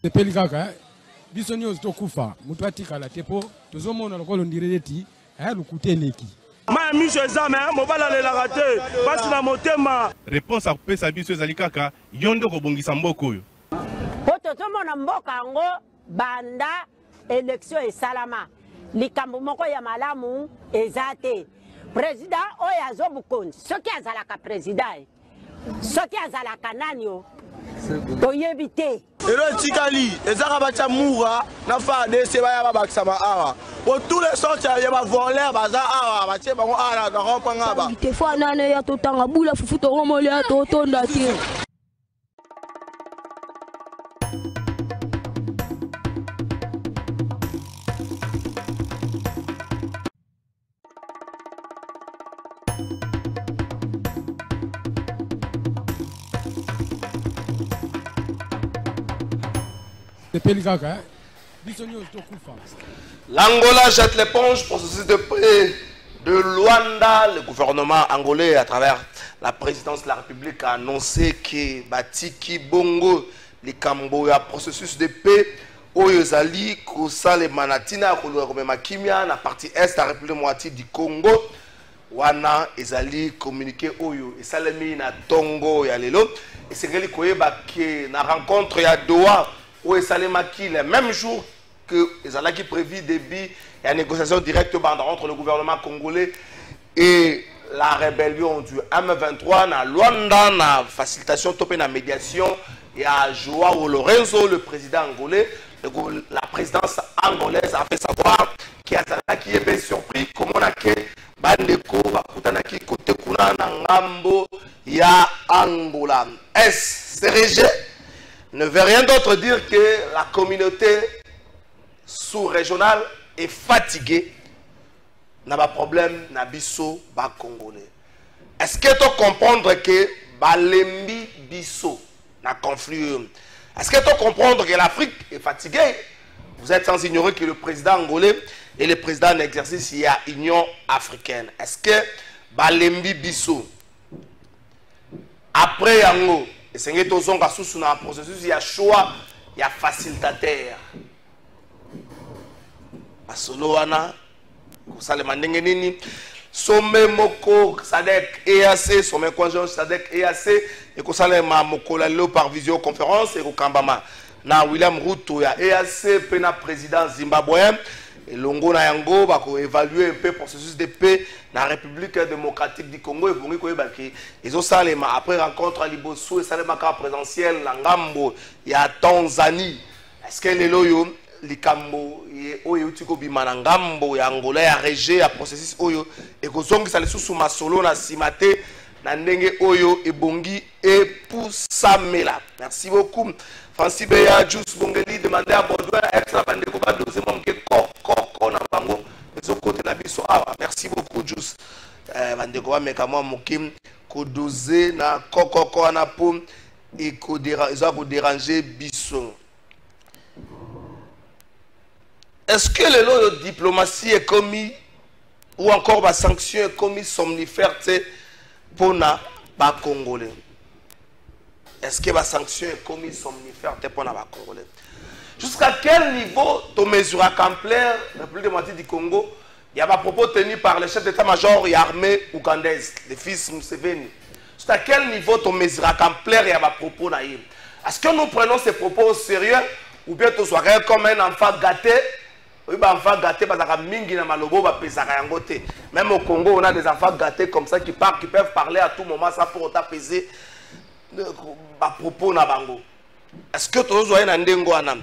Tepeli kaka bisoni ostokufa mutu atikala tepo tozomona lokolo ndireti lukuteleki ma miso ezame mobala lelaka te pasi na motema. Réponse à kopesa biso ezali kaka yondo kobongisa mboka oyo po tozomona mboka yango banda élection esalama likambo moko ya malamu eza te. Président oyo azobukonzi soki azalaka président soki azalaka nani o toyebi te. Ero tikali ezaka bacha mura na fa DC baya babakisa ba awa pour tous les sortes ya ba voler baza awa bache bango ala ga kopanga ba te fa nane ya totanga bula fufu to romole ya totonda te. L'Angola jette l'éponge, processus de paix de Luanda. Le gouvernement angolais, à travers la présidence de la République, a annoncé que Batiki Bongo, les Camboya, processus de paix, Oyozali, Koussale Manatina, Kimia, la partie est de la République moitié du Congo. Wana ezali communiqué oyo et salami na Tongo ya lelo et c'est que la rencontre ya Doha où esalemaki le même jour que ezalaki prévu début et négociation directe entre le gouvernement congolais et la rébellion du M23 na Luanda na facilitation topé na médiation et à Joao Lorenzo le président angolais. La présidence angolaise a fait savoir qu'il y est bien surpris comment on a que bandeko bakutanaki kote kuna na ngambo ya Angola. SCRG ne veut rien d'autre dire que la communauté sous-régionale est fatiguée n'a pas problème na biso ba congolais. Est-ce que tu comprendre que balembi biso na conflit? Est-ce que tu comprendre que l'Afrique est fatiguée? Vous êtes sans ignorer que le président angolais et le président en exercice, il y a Union africaine. Est-ce que balembi biso après yango et c'est que tous on sous un processus il y a choix, il y a facilitateur. Basolo wana kusale mandenge nini sommet moko Sadek EAC sommet conjoint Sadek EAC et kusale ma mokola lo par visioconférence et kambama na William Ruto ya EAC pena président zimbabwéen et longo na yango bako évaluer un peu processus de paix dans la République démocratique du Congo et bongi ko ebaki ezo salema après rencontre à Liboso et salema ka présidentiel na ngambo ya Tanzanie. Est-ce que les loyo likambo oyo utiko bimana ngambo ya Angola ya régé ya processus oyo et kozongisa lisusu masolo na simate na ndenge oyo ebongi et poussamela. Merci beaucoup. Francis Beya Jus Bongeli demandé à Baudouin extra bandeko ba doser mon ke koko na bango ezo côté na biso awa. Merci beaucoup Jus bandeko ba meka moi mokim ko doser na koko na pom et ko déranger biso. Est-ce que le lot de diplomatie est commis ou encore la sanction est commis somnifère pour na ba congolais? Est-ce que la sanction est commise somnifère pour na ba congolais? Jusqu'à quel niveau tu mesuras qu'ampleur la République démocratique du Congo? Il y a un propos tenu par le chef d'état-major et armée ougandaise, le fils Museveni. Jusqu'à quel niveau tu mesuras qu'ampleur il y a un propos naïf? Est-ce que nous prenons ces propos au sérieux ou bien tu sois comme un enfant gâté? Oui, enfants gâtés parce que mingi na malobo ba pesaka yango te. Même au Congo, on a des enfants gâtés comme ça qui peuvent parler à tout moment sans pour autant peser à propos na bango. Est-ce que tu as un ndengo anam?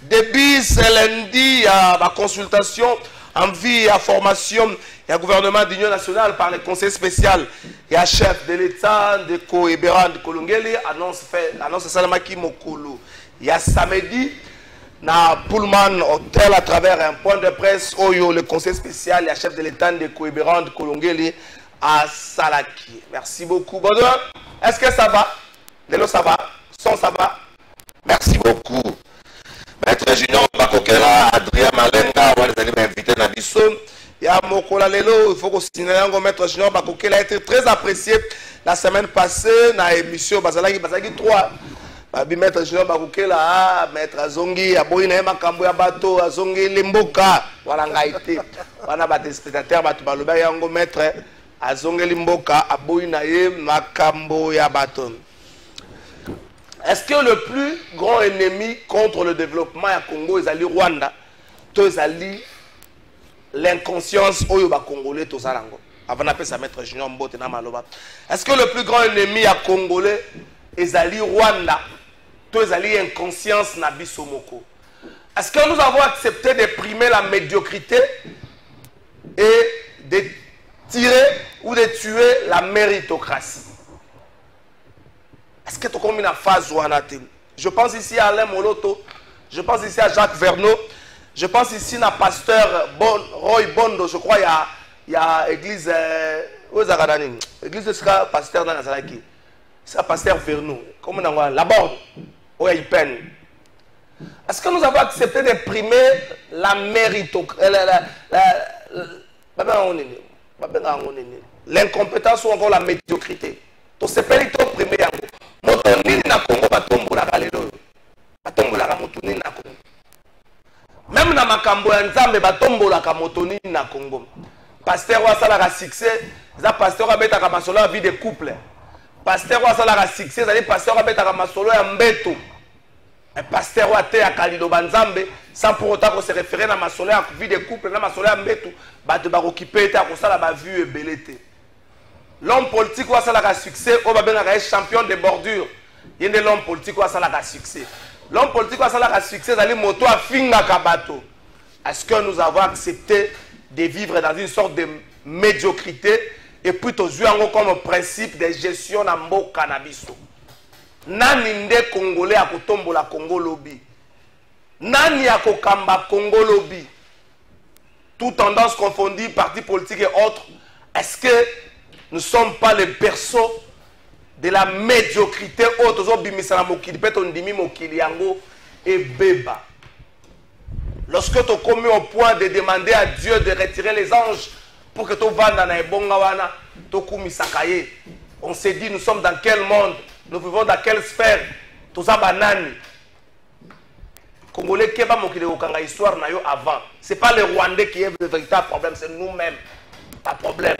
Depuis ce lundi, il y a la consultation en vie à formation et à gouvernement d'union nationale par le conseil spécial et à chef de l'État de Koeberan de Kolongeli annonce Salamaki Mokulu. Il y a samedi na Pullman Hotel à travers un point de presse où le conseil spécial et à chef de l'État de Koeberan de Kolongeli à Salaki. Merci beaucoup. Bonjour. Est-ce que ça va? Lélo, ça va? Son, ça va? Merci beaucoup. Maître Junior Bakokela, Adrien Malenga, on les a invités dans Bissau. Il y a Mokola Lelo, il faut qu'on signale que Maître Junior Bakokela a été très apprécié la semaine passée dans l'émission Bazalaki 3. Maître Junior Bakokela, Maître Azongi, Aboïna Makambo ya Bato, Azongi Limboka, voilà ngaïté. On a des spectateurs, Batubaloba Yango Maître Azongi Limboka, Aboïna Makambo ya Bato. Est-ce que le plus grand ennemi contre le développement à Congo est Rwanda, c'est l'inconscience oyoba congolais to salango. Avant d'appeler ça Maître Junior Mbote na maloba. Est-ce que le plus grand ennemi à Congolais est Rwanda, c'est inconscience na biso moko? Est-ce que nous avons accepté de primer la médiocrité et de tirer ou de tuer la méritocratie? Est-ce que tu as une phase ou je pense ici à Alain Moloto, je pense ici à Jacques Verneau, je pense ici à pasteur Roy Bondo, je crois il y a église église de pasteur dans Nazaraki. C'est pasteur Verneau, comme on a la borde, où il peine. Est-ce que nous avons accepté de primer la méritocratie, l'incompétence ou encore la médiocrité? To sepeli to primer yango. Moto nini na Congo batombola kalelo. Batombola ka moto nini na Congo. Même na makambo ya Nzambe batombola ka moto nini na Congo. Pasteur wa sala ka succès, za pasteur abeta ka masolo ya vie de couple. Pasteur wa sala ka succès, za pasteur abeta ka masolo ya mbeto. Un pasteur wa te ya kalilo banzambe sans pour autant se référer na masolo ya vie de couple na masolo ya mbeto, ba de ba occuper te ko sala ba vue ebelete. L'homme politique a un succès, on va bien un champion de bordure. Il y a l'homme politique qui a un succès. L'homme politique qui a un succès, c'est moto à finga kabato. Est-ce que nous avons accepté de vivre dans une sorte de médiocrité et plutôt jouer comme principe de gestion dans le cannabis? Nani nde Congolais à Kotombo la Congo lobby? Nani à Kokamba Congo lobby? Toute tendance confondue, partis politiques et autres. Est-ce que nous ne sommes pas les berceaux de la médiocrité et beba? Lorsque tu as commis au point de demander à Dieu de retirer les anges pour que tu on s'est dit, nous sommes dans quel monde? Nous vivons dans quelle sphère? Tout ça banane. Congolais qui est histoire avant. Ce n'est pas les Rwandais qui est le véritable problème, c'est nous-mêmes. Pas de problème.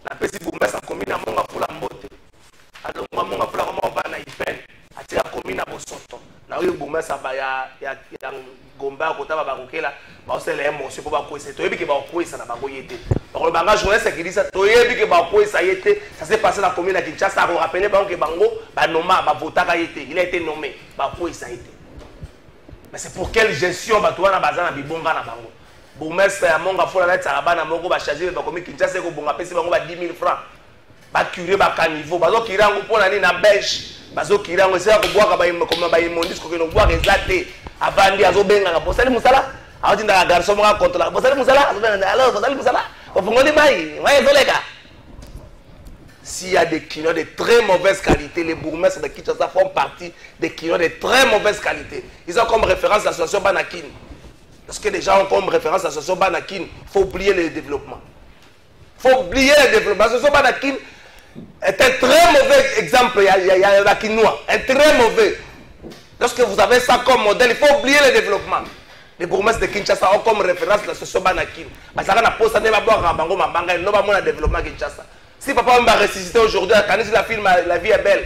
La pesi boumé sa commune à monga pour la mbote. Alors moi monga pour la roman bana ipen. Ati la commune à bosoto. Na oyo boumé sa ba ya gomba kota ba bakokela. Ba ose le émotion pour ba ko ese. Toyebi ke ba ko esa na ba koyete. Ba ko banga journaliste qui dit ça. Toyebi ke ba ko esa yete. Ça s'est passé dans la commune à Kinshasa. On rappelle ba ke bango ba noma ba votaka yete. Il a été nommé. Ba ko esa yete. Mais c'est pour quelle gestion ba toana bazana bibonga na bango? Boumestre ya monga fola na tsarabana moko ba charger ba komi Kinshasa ko bonga pesi bango ba 10 000 francs. Ba curé ba caniveau bazo kirango pona ni na belge bazo kirango esa ko boaka ba comme ba imondis ko no boaka ezate avandi azo benga ka posali musala azo tinda garçon monga contrôle posali musala azo benga alors posali musala ko fungoli mai ouais zoleka. S'il y a des clients de très mauvaise qualité, les bourgmestres de Kinshasa font partie des clients de très mauvaise qualité. Ils ont comme référence l'association Banakin. Parce que les gens ont comme référence l'association Banakin, il faut oublier le développement. Il faut oublier le développement. L'association Banakin est un très mauvais exemple. Il y a la quinoa, un très mauvais. Lorsque vous avez ça comme modèle, il faut oublier le développement. Les bourgmestres de Kinshasa ont comme référence l'association Banakin. Parce que le développement de Kinshasa. Si papa m'a ressuscité aujourd'hui, quand la film La vie est belle,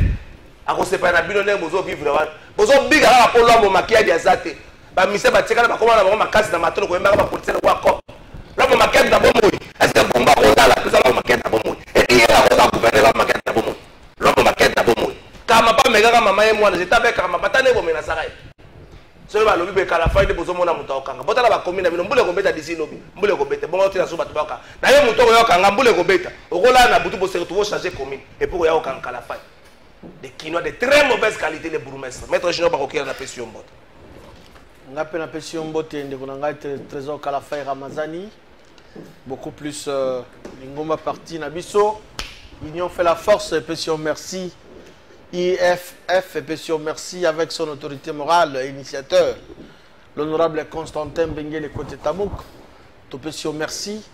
à cause de la billonnaire, vous vivre. Vous avez big à pour l'homme maquillage à Zate. Bah, monsieur Batika, bah, comment on a cassé dans ma tête, comment on a porté le roi. L'homme maquillage dans Bomboy. Est-ce que Bomba Rosa, la plus à l'homme maquillage dans Bomboy? Et il y a la Rosa gouverner l'homme maquillage dans Bomboy. L'homme maquillage dans Bomboy. Car ma pas mes gars, maman et moi, j'étais avec ma patane, vous m'en savez. Ce que le bébé Kalafai de Bozomona Moutokanga. Botala va commune, mais Mboule Gobeta d'ici lobby. Mboule Gobeta. Bon, tu as sous Batouaka. D'ailleurs, Mouto Yokanga, Mboule Gobeta. Au Rola, na Boutou se retrouve changer commune. Et pour Yokanga Kalafai. Des quinois de très mauvaise qualité, les bourgmestres. Maître Junior Baroké à la pression botte. On appelle la pression botte, on a trésor Kalafai Ramazani. Beaucoup plus Lingoma parti Nabiso. L'Union fait la force, pression merci. IFF, pression merci avec son autorité morale, initiateur. L'honorable Constantin Benguele côté Tamouk. Tout pression merci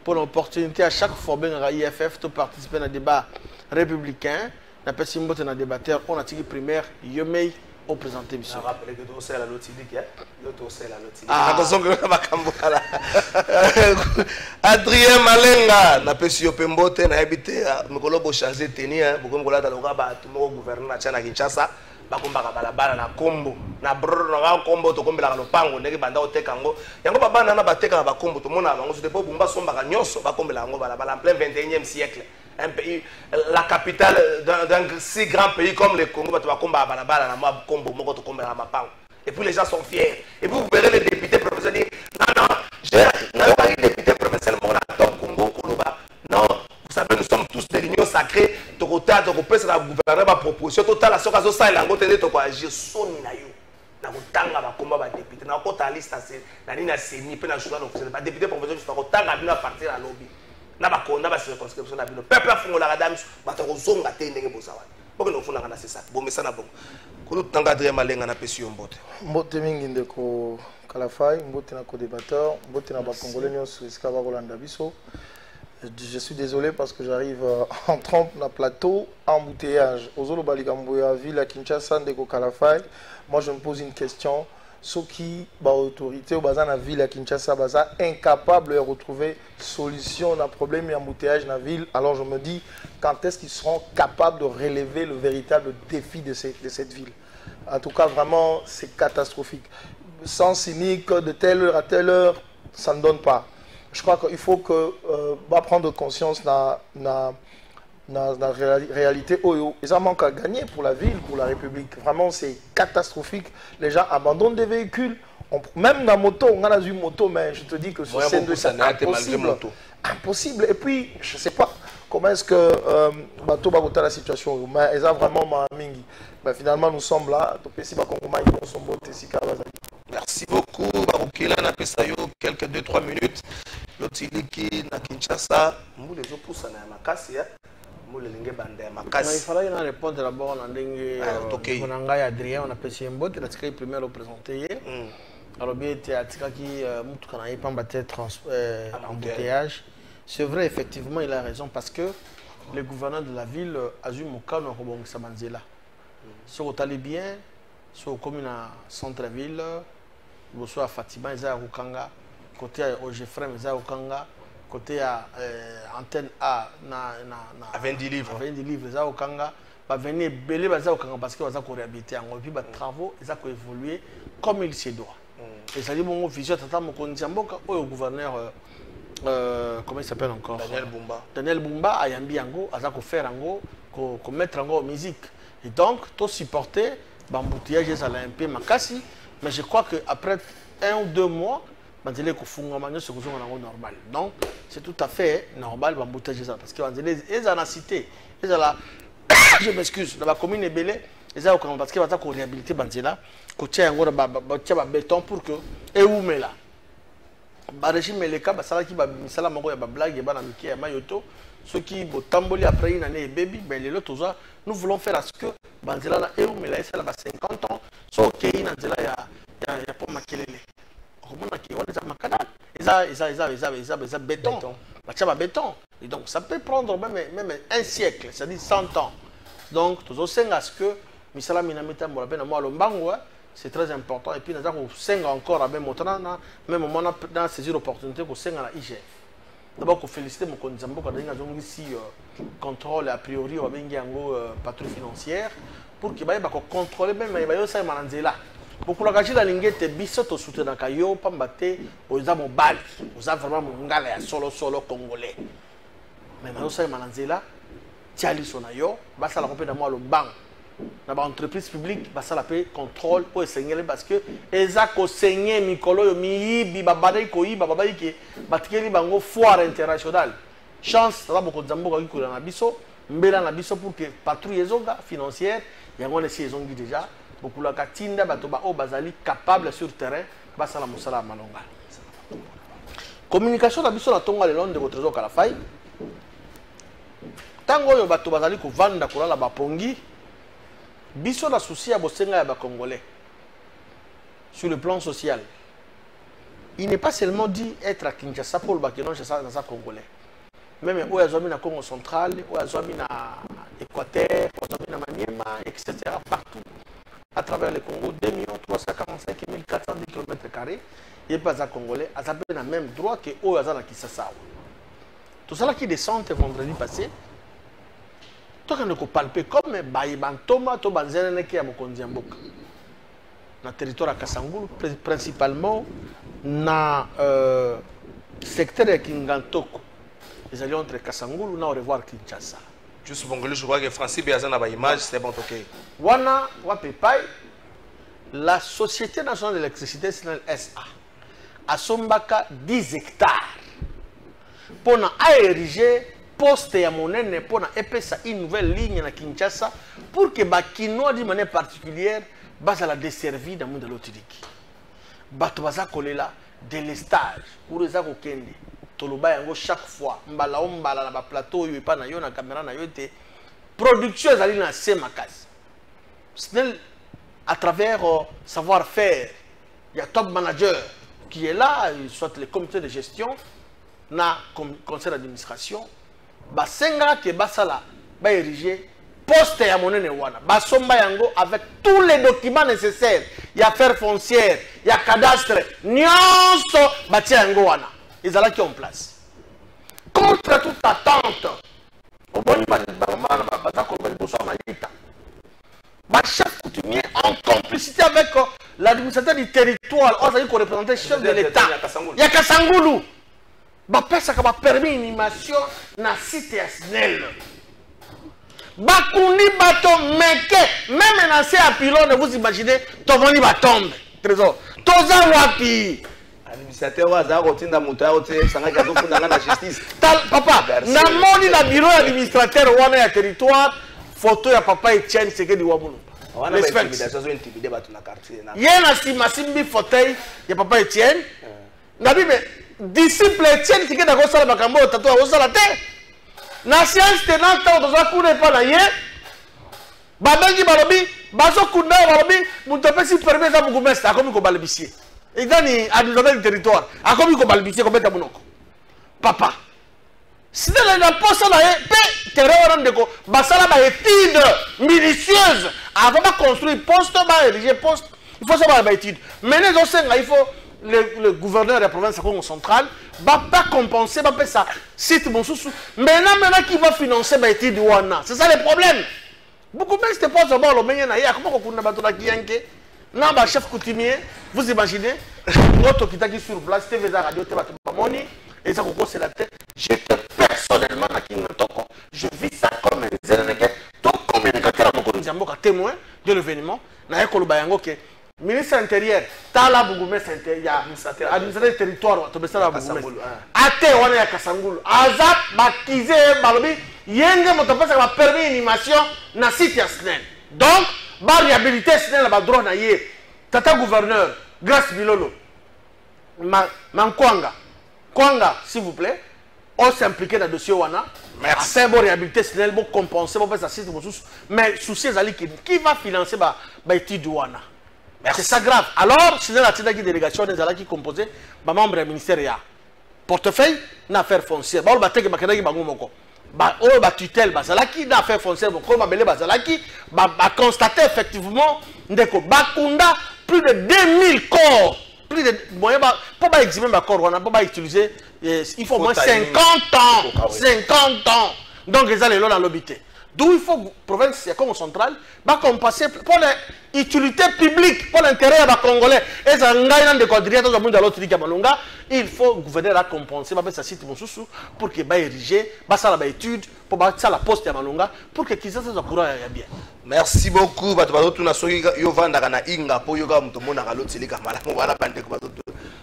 pour l'opportunité à chaque fois à IFF de participer à un débat républicain. La pression botte dans débatteur, on a tiré primaire, Yomei. On présente M. Je rappelle que tu as la lotique. Attention que Adrien Malenga n'a pas su Pembote, n'a habité à Mokolobo changer tenir, beaucoup de tout le gouvernement à Kinshasa, Bakumba Balabala, na Combo, na Brno, na Combo, to Combo, la Lopango, Negi Banda Otekango, Yango Baba Nana Bateka, Bakumbo, tout le monde a mangé de Bumba Somba, Nyoso, Bakombe, la Balabala, en plein 21e siècle. Un pays, la capitale d'un si grand pays comme le Congo, et puis les gens sont fiers. Et puis vous verrez les députés professionnels dire non, j'ai pas eu député professionnel, Congo, non, vous savez, nous sommes tous des lignes sacrées, Tokota, Tokopé, c'est la gouvernement proposition, total, la soka, ça, il a ngoté de Toko agir, soni na yo. Na kotanga ba komba ba député, na kota liste, na nina seni, pe na choix officiel, ba député professionnel, na kotanga bino partir à lobby. Na ba circonscription na bino peuple afungola kadami bato kozonga te ndenge bozawa boko no funa kana c'est ça bon messana bon ko tanga Adrien Malenga na pesi yo mbote mingi ndeko Kalafai mbote na co-débatteur mbote na ba congolais nyonso esika ba kolanda biso. Je suis désolé parce que j'arrive en trompe na plateau embouteillage ozolo balikambo ya ville à Kinshasa ndeko Kalafai. Moi je me pose une question. Ceux qui, par autorité, au bazar de la ville à Kinshasa, bazar incapable de retrouver solution à un problème et embouteillage dans la ville. Alors je me dis, quand est-ce qu'ils seront capables de relever le véritable défi de cette ville? En tout cas, vraiment, c'est catastrophique. Sans cynique, de telle heure à telle heure, ça ne donne pas. Je crois qu'il faut que prendre conscience dans la réalité, ils en manquent à gagner pour la ville, pour la République. Vraiment, c'est catastrophique. Les gens abandonnent des véhicules. Même dans la moto, on a une moto, mais je te dis que ce scène de c'est impossible. Impossible. Et puis, je ne sais pas comment est-ce que bateau va la situation. Mais ils ont vraiment mingi. Mais finalement, nous sommes là. Merci beaucoup, Baroukila. On a fait ça quelques 2-3 minutes. L'Otiliki, na Kinshasa, nous les opposants à Makassi. Il fallait répondre d'abord à Adrien, on a fait un bot, il a tiré premier représenté. Alors, bien, il a tiré embouteillage. C'est vrai, effectivement, il a raison parce que le gouverneur de la ville a eu mon cas dans le Sabanzela. Si vous allez bien, si vous commune à centre-ville, vous êtes à Fatima, vous êtes à Rukanga, côté au Jeffrem, vous êtes à Rukanga. Côté à antenne A à 20 livres. 20 livres, ça au Kanga, va venir belé au Kanga parce que va réhabiliter en puis travaux, ils ont évolué comme il se doit. Et ça dit mon vision tata mon kondiamboka au gouverneur comment il s'appelle encore Daniel Bumba a yambi yango a faire yango ko mettre yango musique. Et donc tout supporter bamboutillage ça l'a un peu makasi, mais je crois que après 1 ou 2 mois normal. Donc, c'est tout à fait normal de ça. Parce que les en a cité. Je m'excuse, dans la commune est belée, parce qu'il va y réhabiliter Banzela, côté un béton pour que. Et où mais là le régime est le cas, ça qui va misala mango ya blague et banamiki ya mayoto. Ceux qui vont tamboler après une année baby, ben les autres, nous voulons faire à ce que Banzela na et où mais là, ça va 50 ans. So, ok, Banzela ya pas makelele. Ils ont béton. Béton. Et donc, ça peut prendre même 1 siècle, c'est-à-dire 100 ans. Donc, tout ça, que Misala Minamita c'est très important. Et puis, nous avons encore, même on a saisi l'opportunité pour la IGF. D'abord, il faut féliciter mon Konzambo quand nous avons ici contrôle a priori, on a une patrouille financière pour qu'il y ait contrôler même ça là. Beaucoup de gens qui ont biso to soutenir kayo pambate aux mobali aux vraiment mongala solo congolais mais maintenant ça mananzela tiali sonayo basa la compé dans moi le banc dans l'entreprise publique, ça la paix contrôle pour enseigner parce que eza ko enseigner mikolo mi babadai ko babadai ki batikeli bango foire internationale. Chance ça va beaucoup de zambo qui na biso, mbela na biso pour que patrouille ezonga financière, yango les ezongi déjà, beaucoup la katinda bato ba o bazali capable sur terrain, basala musala malonga. Communication na biso na tonga le long de votre trésor kala fay. Tango yo bato bazali ko vanda kolala ba pongi. Biso na souci à bosenga ya ba congolais sur le plan social. Il n'est pas seulement dit être à Kinshasa pour le bakenon Kinshasa dans sa congolais. Même où ils ont mis na Congo central, où ils ont mis na Équateur, où ils ont mis na Maniema, etc. partout à travers le Congo 2 345 410 km². Il n'est pas à congolais, à s'appeler le même droit que où ils ont na Kinshasa. Tout ça là qui descend vendredi passé. Toi, on peut palper comme Baïbantoma, Tobanzene qui a mokondi mboka. Dans le territoire de Kasangulu, principalement dans le secteur de Kingantoko. Les alliés entre Kasangulu et au revoir Kinshasa. Juste pour je crois que Francis Béazan a une image, c'est bon, ok. Wana, Wapepai, la Société nationale d'électricité SA a sombaka 10 hectares pour ériger poste ya monene pour une nouvelle ligne à Kinshasa pour que Bakino d'une manière particulière base la desservi dans le monde de l'Otiriki. Bato baza kolela délestage pour les akokende. Toloba yango chaque fois mbala ombala na plateau yo pa na yo na caméra na yo te production ezali na se makasi. C'est à travers savoir-faire, il y a top manager qui est là, soit le comité de gestion, na conseil d'administration. Basenga ke basala ba ériger poste ya monene wana basomba yango avec tous les documents nécessaires, il y a affaire foncière, il y a cadastre, nyonso batia yango wana ezala qui en place contre toute attente au bon ba chef coutumier en complicité avec l'administrateur du territoire, on s'est représenté chef de l'État il y a Kasangulu. Bapesa ka ba permis animation na site ya SNEL. Bakundi bato meke même na se à pylône vous imaginez tovoni ba tombe trésor. Toza wapi administrateur wa za rotinda muto ya rote sanga ka zofunda na justice. Papa na moni na bureau administrateur wana ya territoire photo ya papa Etienne Sekedi Wabulu. Wana ba intimidation zo intimider bato na quartier na. Yena simbi fauteuil ya papa Etienne. Na bibe disciple Etienne qui est d'accord sur la makambo tatou au sur la terre. Na science tenant tant dans un coup de pas naie. Babengi balobi, baso kunda balobi, mutope si permet ça beaucoup mesta comme ko balbisier. Et dani administrateur du territoire, a comme ko balbisier comme ta monoko. Papa. Si dans la poste là pe terrain de ko basala ba étude minutieuse avant de construire poste ba ériger poste, il faut savoir ba étude. Maintenant il faut le gouverneur de la province de Congo centrale va pas compenser, va pas ça. C'est bon sous. Maintenant qui va financer l'étude Wana. C'est ça le problème. Beaucoup de gens ne sont pas le meilleur. Il y a comment on a battu la Kiyanke. Non, chef coutumier, vous imaginez, notre qui est sur place, TV Radio, Moni, et ça c'est la tête. J'étais personnellement à Kingatoko. Je vis ça comme un zénégué. Tout communicateur à témoin de l'événement. N'a pas que ministre intérieur, Tala Bougumès intérieur, administrateur territoire, Tobesala Bougumès. Ate wana ya Kasangulu. Azap baptisé balobi, yenge motopesa ba permis animation na site ya SNEL. Donc, ba réhabiliter SNEL ba droit na ye. Tata gouverneur, Grâce Bilolo. Mankwanga. Kwanga, s'il vous plaît, on s'implique dans le dossier wana. Merci. C'est bon réhabiliter SNEL, bon compenser, bon faire ça, mais souci Zali qui va financer ba étude wana. C'est ça grave. Alors, si la délégation des Alaki composée, les membres du ministère, portefeuille, affaires foncières. Bah, on va tutelle, Bazalaki, affaires foncières, Bazalaki, constater effectivement, Bakunda, plus de 2000 corps. Plus de moyens, pour examiner ma corps, on a pas utiliser, il faut au moins 50 ans. 50 ans. Donc, ils allaient là dans l'obité. D'où il faut, province et Congo central, va compenser pour l'utilité publique, pour l'intérêt des Congolais. Et ça, il faut gouverner à compenser, ça site pour que va ériger, va ça la étude, pour ça la poste à Malonga, pour que qui ça soit courant bien. Merci beaucoup. Tu as soki yo vanda kana inga po yo ga muto mona ka lotili ka mala mo wala bande ko bato.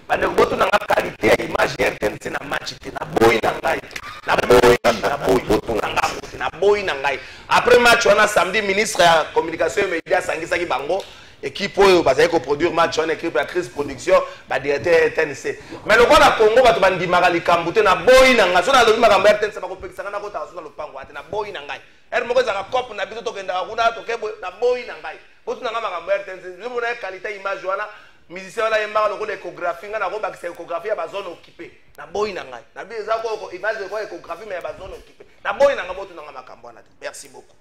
Bande ko tu na qualité ya image RTNC na match te na boy na ngai. Na boy botu na ngai na boy na ngai. Après match on a samedi ministre ya communication et médias sangisa ki bango équipe oyo bazali ko produire match on équipe ya crise production ba directeur RTNC. Mais le na Congo bato bandi magali kambute na boy na ngai. So na lobi makambo RTNC ba ko pekisa na ko ta so na lopango ate na boy na ngai. Elle moko za cop na biso tokenda kuna tokebo na boy na ngai botu na ngama makambo RTNC je mona qualité image wana musicien wala yemba lokolo échographie ngana ko bakisa échographie ya ba zone occupée na boy na ngai na biza ko image ko échographie mais ya ba zone occupée na boy na ngama botu na ngama makambo wana. Merci beaucoup.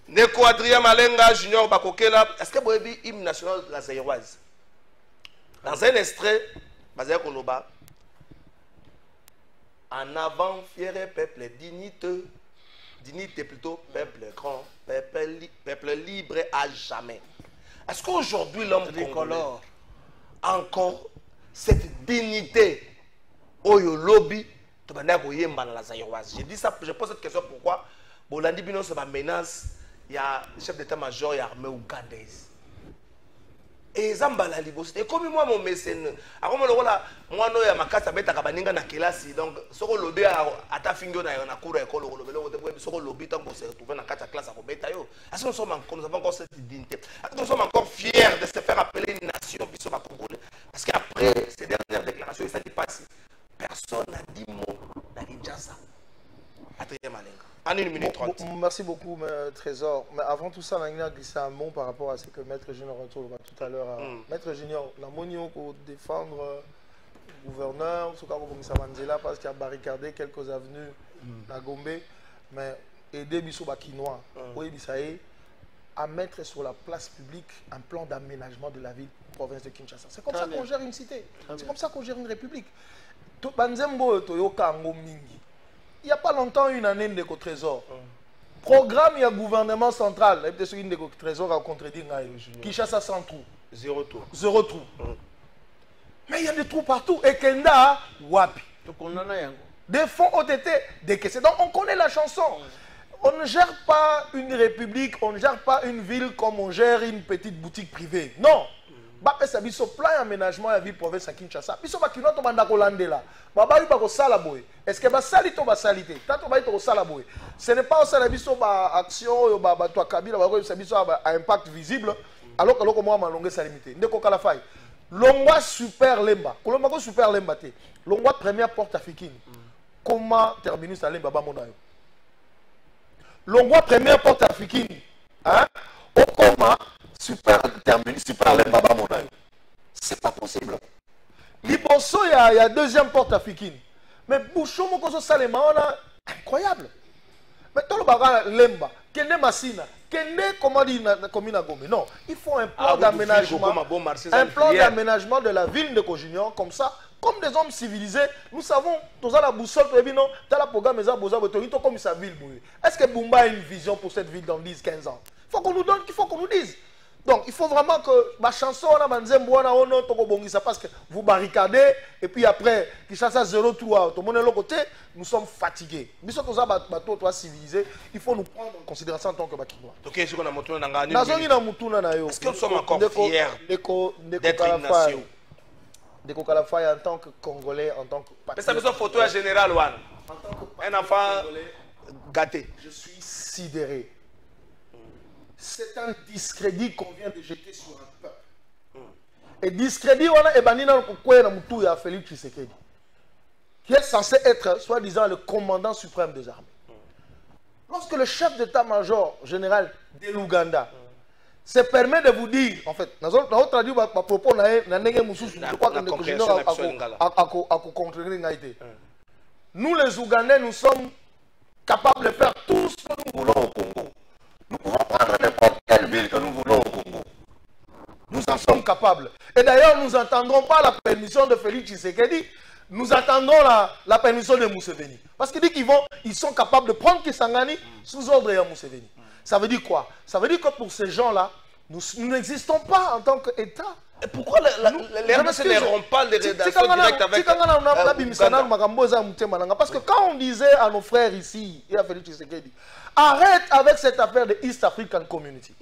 Neko Adrien Malenga Junior Bakokela, est-ce que vous avez hymne national de la Zaïroise? Dans un extrait basé Koloba, en avant fier peuple dignité. Dignité plutôt, peuple grand, peuple libre à jamais. Est-ce qu'aujourd'hui l'homme congolais a encore cette dignité au lobby de la Zaïroise? Je dis ça, je pose cette question pourquoi Bolandi Bino c'est ma menace, il y a le chef d'état-major, il y a l'armée ougandaise. Et Zambala Libos. Et comme moi mon mécène, alors moi no ya makasa beta kabaninga na kelasi donc soko lobi ata fingo na cour école le soko lobi tant qu'on se retrouver dans quatre classes à beta yo. Est-ce que nous avons encore cette dignité? Est-ce que nous sommes encore fiers de se faire appeler une nation biso ba congolais? Parce qu'après ces dernières déclarations ça dit pas si personne n'a dit mot na Kinshasa. Adrien Malenga. En 1 minute 30. Merci beaucoup, Trésor. Mais avant tout ça, on a glissé un mot par rapport à ce que Maître Junior retourne tout à l'heure. Maître Junior, la monnaie pour défendre le gouverneur, ce qu'a Mandela, parce qu'il a barricadé quelques avenues à Gombe, mais aider Bissou Bakinois, à mettre sur la place publique un plan d'aménagement de la ville, province de Kinshasa. C'est comme ça qu'on gère une cité. C'est comme ça qu'on gère une république. Banzembo Toyoka Ngomingi. Il n'y a pas longtemps, une année de Trésor. Programme, il y a gouvernement central. Il y a une Trésor à contredire. Kinshasa sans trou. Zéro trou. Zéro trou. Mais il y a des trous partout. Et Kenda, Wapi. Des fonds ont été décaissés. Donc on connaît la chanson. On ne gère pas une république, on ne gère pas une ville comme on gère une petite boutique privée. Non. Est-ce que ce n'est pas une action à impact visible alors que l'on est limité. Longwa super lemba. Kolomako super lemba te. Longwa première porte africaine. Comment terminer ça lemba bamonayo? Longwa première porte africaine. Hein? Okoma super terminer super lemba bamonayo. C'est pas possible. Liboso il y a deuxième porte africaine. Mais Bouchon moko ça lemba on a incroyable. Mais tout le baga lemba. Kende Massina. Kende, comment dire, commune à Gombe. Non, il faut un plan d'aménagement. Un plan d'aménagement de la ville de Kojunior, comme ça, comme des hommes civilisés, nous savons, tous à la boussole, non, dans la programme, comme sa ville. Est-ce que Bumba a une vision pour cette ville dans 10-15 ans? Il faut qu'on nous donne, il faut qu'on nous dise. Donc, il faut vraiment que ma chanson, parce que vous barricadez, et puis après, Kinshasa 0-3, tout le monde est de l'autre côté, nous sommes fatigués. Mais ce que nous civilisés, il faut nous prendre en considération en tant que Bakinois. Est-ce que nous sommes encore fiers d'être une nation? Deko Kalafay en tant que Congolais, en tant que patriote. Mais ça besoin de photo en général, Wan. Un enfant gâté. Je suis sidéré. C'est un discrédit qu'on vient de jeter sur un peuple. Et discrédit, on a Ebanina Moutou et Félix Tshisekedi, qui est censé être, soi-disant, le commandant suprême des armées. Lorsque le chef d'état-major général de l'Ouganda se permet de vous dire, en fait, nous avons traduit ma propos, nous les Ougandais, nous sommes capables de faire tout ce que nous voulons au Congo. Nous pouvons prendre n'importe quelle ville que nous voulons au Congo. Nous en sommes capables. Et d'ailleurs, nous n'entendrons pas la permission de Félix Tshisekedi nous attendons la permission de Museveni. Parce qu'il dit qu'ils sont capables de prendre Kisangani sous ordre de Museveni. Ça veut dire quoi? Ça veut dire que pour ces gens-là, nous n'existons pas en tant qu'État. Et pourquoi les RDC ne rompt pas les relations directes avec parce que quand on disait à nos frères ici, et à Félix Tshisekedi, arrête avec cette affaire de East African Community.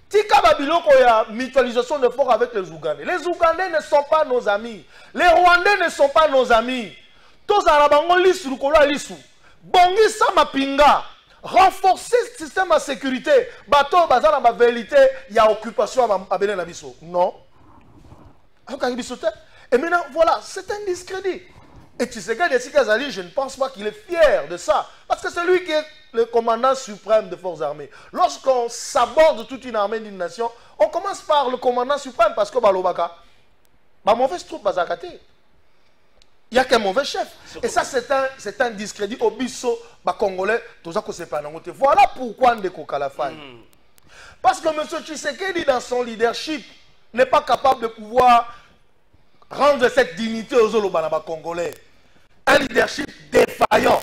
Tika Babiloko, il y a mutualisation de force avec les Ougandais. Les Ougandais ne sont pas nos amis. Les Rwandais ne sont pas nos amis. Tous Arabango Lissou, Kola Lissou. Bongi Samapinga. Renforcer ce système de sécurité. Bateau, bazar, la vérité, il y a occupation à Bénin Nabiso. Non. Et maintenant, voilà, c'est un discrédit. Et Tshisekedi Kazali, je ne pense pas qu'il est fier de ça. Parce que c'est lui qui est le commandant suprême des forces armées. Lorsqu'on s'aborde toute une armée d'une nation, on commence par le commandant suprême parce que Balobaka, mauvaise troupe Bazakate. Il n'y a qu'un mauvais chef. Et ça, c'est un discrédit au bisso Congolais. Voilà pourquoi Ndeko Kalafay. Parce que M. Tshisekedi, dans son leadership, n'est pas capable de pouvoir rendre cette dignité aux Olobanaba Congolais. Un leadership défaillant.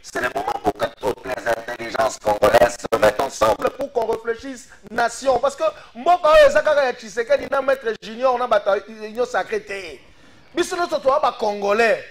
C'est le moment pour que toutes les intelligences congolaises se mettent ensemble pour qu'on réfléchisse nation. Parce que moi, quand je Tshisekedi, on a maître junior, on a union sacrée. Mais c'est notre Congolais.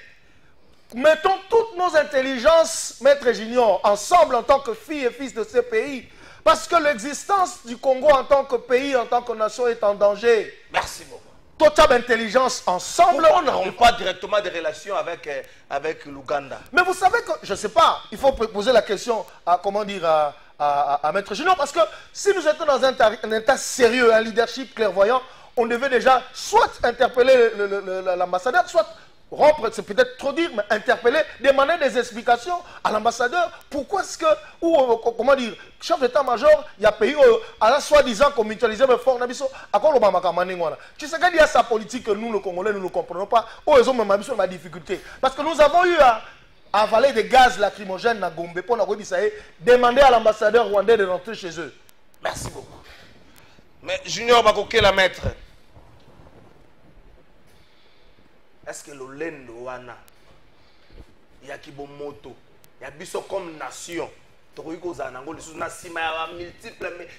Mettons toutes nos intelligences, maître junior, ensemble en tant que filles et fils de ce pays. Parce que l'existence du Congo en tant que pays, en tant que nation est en danger. Merci beaucoup. Totale intelligence ensemble. Pourquoi on ne rompt pas directement des relations avec l'Ouganda? Mais vous savez que, je ne sais pas, il faut poser la question à, comment dire, à Maître Junior, parce que si nous étions dans un état sérieux, un leadership clairvoyant, on devait déjà soit interpeller l'ambassadeur, soit rompre, c'est peut-être trop dire, mais interpeller, demander des explications à l'ambassadeur. Pourquoi est-ce que, ou comment dire, chef d'état-major, il y a pays, à la soi-disant qu'on mutualisait le fort, à quoi le Bamaka tu sais qu'il y a sa politique que nous, les Congolais, nous ne comprenons pas. Oh, ils ont même ma difficulté. Parce que nous avons eu à avaler des gaz lacrymogènes à Gombe pour demander à l'ambassadeur rwandais de rentrer chez eux. Merci beaucoup. Mais Junior Bakoke, la maître. Est-ce que le lendo wana ya kibomoto ya biso comme nation tokoiko za nango lisu na sima ya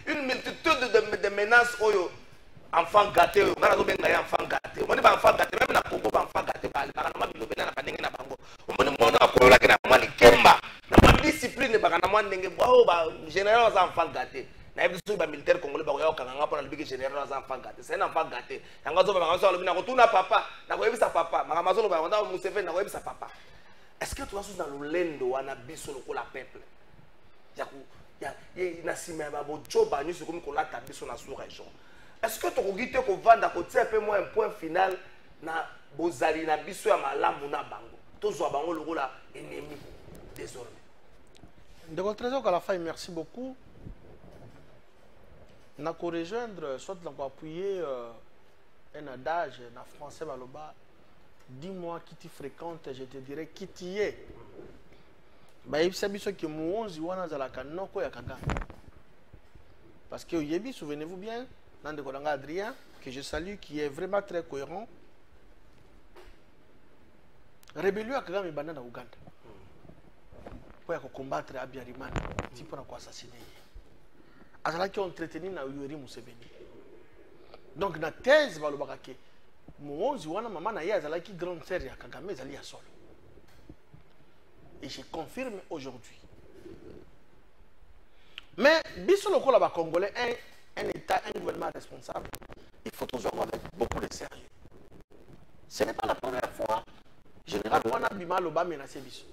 une multitude de menaces oyo enfant gâté oyo ngana zo benga ya enfant gâté on ba enfant gâté même na Congo ba enfant gâté ba na mabilo bena na bandenge na bango on mona akolola ke na mali kemba na discipline ba na mwa ndenge ba général za enfant gâté. Na biso ba militaire congolais ba yo kanga pona libiki général za enfant gâté c'est un enfant gâté yanga zo ba ngasa lobina ko tuna papa na ko yebisa papa maka mazolo ba onda Museveni na ko yebisa papa. Est-ce que tu as sous dans le lendo wana biso loko la peuple ya na sima ba bo joba ni comme ko la ta biso na sous région. Est-ce que tu regite ko vanda ko tsepe moi un point final na bozali na biso ya malamu na bango tozwa bango loko la ennemi désormais. Ndeko Trésor Kalafay, merci beaucoup. Je vais rejoindre, soit je appuyer un adage en français, dis-moi qui tu fréquentes, je te dirai qui tu es. Parce que Yebi, souvenez-vous bien, dans Adrien, que je salue, qui est vraiment très cohérent. Rébellion à Kagame Banana Ouganda. Pour combattre Abiyarimana, c'est pour assassiner. Azalaki entretenu na Yoweri Museveni. Donc na thèse balobaka ke muonzi wana mama na ye azalaki grande sœur ya Kagame ezali ya solo. Et je confirme aujourd'hui. Mais biso lokola ba Congolais un état, un gouvernement responsable, il faut toujours avoir avec beaucoup de sérieux. Ce n'est pas la première fois général wana bima loba menacer biso.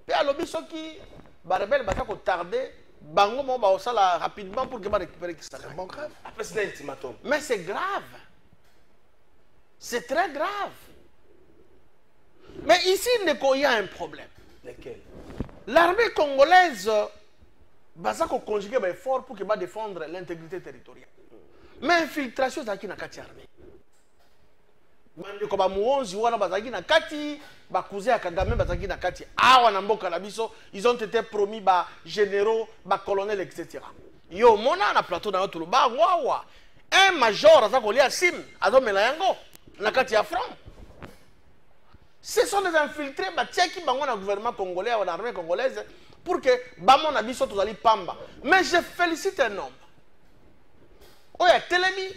Et alors biso qui ba rebelle ba ko tarder Bango mo ba osala rapidement pour que ma récupérer qui ça. C'est grave. Après c'est un ultimatum. Mais c'est grave. C'est très grave. Mais ici il y a un problème. Lequel? L'armée congolaise va conjuguer des efforts pour qu'elle défendre l'intégrité territoriale. Mais infiltration c'est qui na kati armée. Mande ko ba muonzi wana bazaki na kati ba cousin ya Kagame bazaki na kati awa na mboka na biso ils ont été promis ba généraux ba colonels etc. Yo mona na plateau na tout ba wawa un major azako lia sim azomela yango na kati ya front Ce sont des infiltrés qui sont dans le gouvernement congolais ou dans l'armée congolaise pour que Bamon a dit soit tous pamba. Mais je félicite un homme. Oh, il y a Télémi,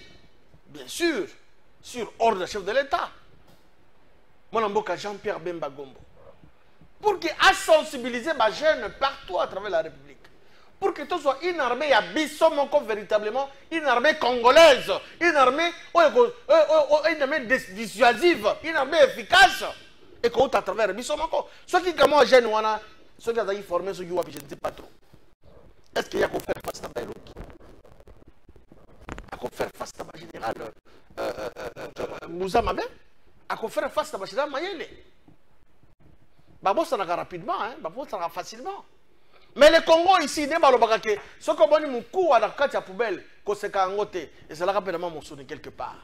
bien sûr, sur ordre du chef de l'État. Mon amboka Jean-Pierre Bemba Gombo. Pour qu'il a sensibilisé les jeunes partout à travers la République. Pour que tout soit une armée véritablement une armée congolaise, une armée dissuasive, une armée efficace. Et qu'on à travers Bissomoko. Ceux qui sont jeunes, ceux qui ont formé, ceux qui ont je ne sais pas trop. Est-ce qu'il y a qu'on faire face à Beyrouth? À qu'on faire face à la général Moussa Mabé? À qu'on faire face à la général Mayele? Babo ça n'a rapidement, hein? Babo ça n'a facilement. Mais le Congo ici, n'est pas le bagage. Ce qu'on a dit, mon coup à la carte à poubelle, qu'on s'est cangoté, et c'est là rapidement mon sonné quelque part.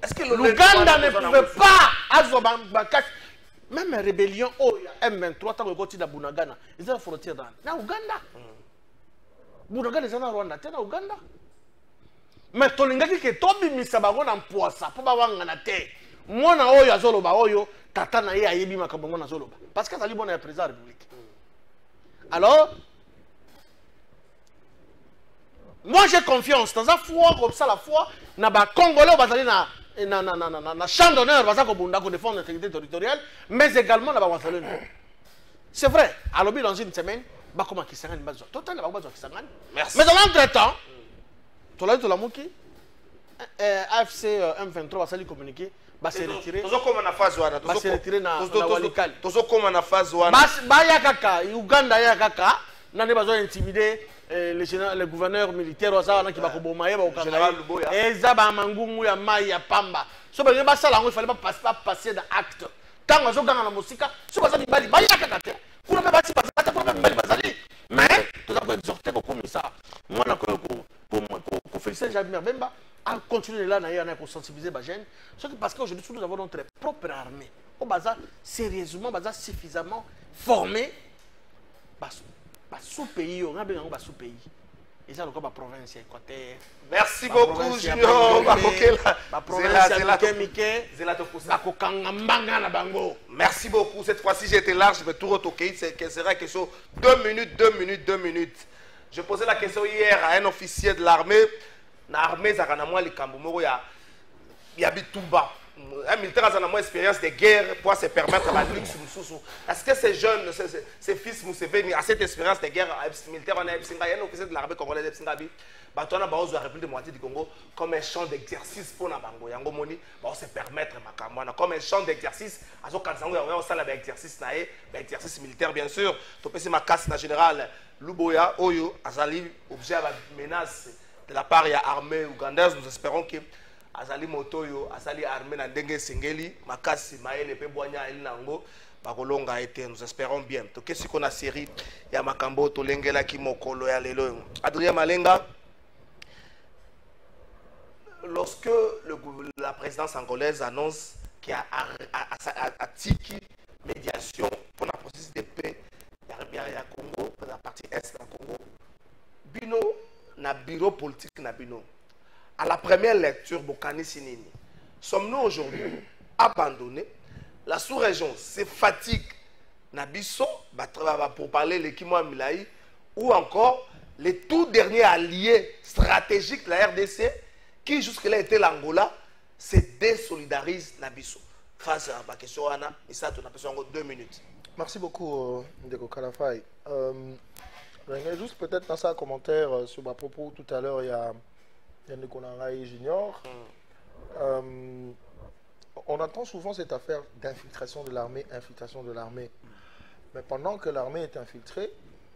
Est-ce que l'Ouganda ne pouvait pas, même la rébellion, M23, tant que côté de Bunagana, ils ont la frontière dans Ouganda. Bunagana, ils ont la Rwanda, dans Ouganda. Mais ton ingaki que Tobi Misabago en poissa, pour pas en terre. Moi, na oyo azoloba oyo, tata na ye ayebi makabongo na zoloba. Parce que ça lui bonne à président de la République. Alors, moi j'ai confiance dans la foi comme ça, la foi, na ba Congolais bazali na champ d'honneur, bazako bunda ko défendre l'intégrité territoriale, mais également na ba Wansalé. C'est vrai, à l'objet dans une semaine, ba comment qui s'engage bazo. Total ba bazo qui s'engage. Merci. Mais dans l'entretemps, tolai tolamuki AFC M23 va s'ali communiquer. Va se retirer. Tozo comme na phase wana. Va se retirer na Walikali. Tozo comme na phase wana. Ba ya kaka, Uganda ya kaka, na ne besoin intimider le gouverneur militaire oza na ki ba ko bomaye ba okanga. Général Luboya. Eza ba mangungu ya mai ya pamba. So ba ba sala ngo il fallait pas passer d'acte. Quand ozo ganga na musika, so ba zali bali ba ya kaka te. Kuna ba bati ba zata pour bali bazali. Mais tozo ko exhorter ko komisa. Moi na ko féliciter Jean-Pierre Bemba. À continuer là, pour sensibiliser les jeunes. Parce qu'aujourd'hui, nous avons notre propre armée. Au bazar, sérieusement, suffisamment formé. Sous-pays, on a besoin de sous-pays. Et ça, c'est la province équateur. Merci beaucoup, Junior. Merci beaucoup. Cette fois-ci, j'étais large, je vais tout retoquer. Ce sera quelque chose. 2 minutes. Je posais la question hier à un officier de l'armée. Na armée zakanamwa likambo ya bitumba un militaire a une expérience de guerre pour se permettre la luxe. Est-ce que ces jeunes, ces fils Museveni à cette expérience de guerre militaire en Epsinga, il y a un officier de l'armée congolaise d'Epsinga, Batona Baozo la République démocratique du Congo comme un champ d'exercice pour na bango yango moni ba se permettre makamwana comme un champ d'exercice azo kanzango ya on sala ba exercice na e ba exercice militaire bien sûr to pesi ma casse na général Luboya Oyo azali objet à menace de la part de l'armée ougandaise. Nous espérons que Azali Motoyo, Azali armée na ndenge sengeli, makasi maele pe boanya elinango, bakolonga a été. Nous espérons bien. Donc qu'est-ce qu'on a série ya makambo to lengela ki mokolo ya lelo. Adrien Malenga, lorsque la présidence angolaise annonce qu'il y a tiki médiation pour la processus de paix ya Congo, pour la partie est du Congo, bino na bureau politique na bino. À la première lecture, Bokani Sinini, sommes-nous aujourd'hui abandonnés? La sous-région se fatigue Nabiso pour parler de Kimo Milaï ou encore les tout derniers alliés stratégiques de la RDC qui jusque-là étaient l'Angola se désolidarisent Nabiso. Face à ma question, Anna, et ça, tu as besoin de 2 minutes. Merci beaucoup, Ndeko Kalafay. Juste peut-être dans un commentaire sur ma propos tout à l'heure, il y a Ndeko Nangaï Junior. On entend souvent cette affaire d'infiltration de l'armée, Mais pendant que l'armée est infiltrée,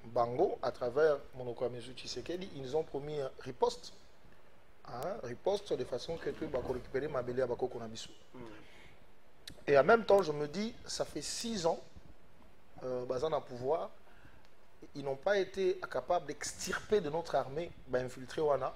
Bango, à travers Monoko Amezu Tshisekedi, ils nous ont promis un riposte. Riposte de façon que tu vas récupérer Mabélé à Bako Konabisu. Et en même temps, je me dis, ça fait 6 ans, Bazan a pouvoir, ils n'ont pas été capables d'extirper de notre armée, infiltrer Wana,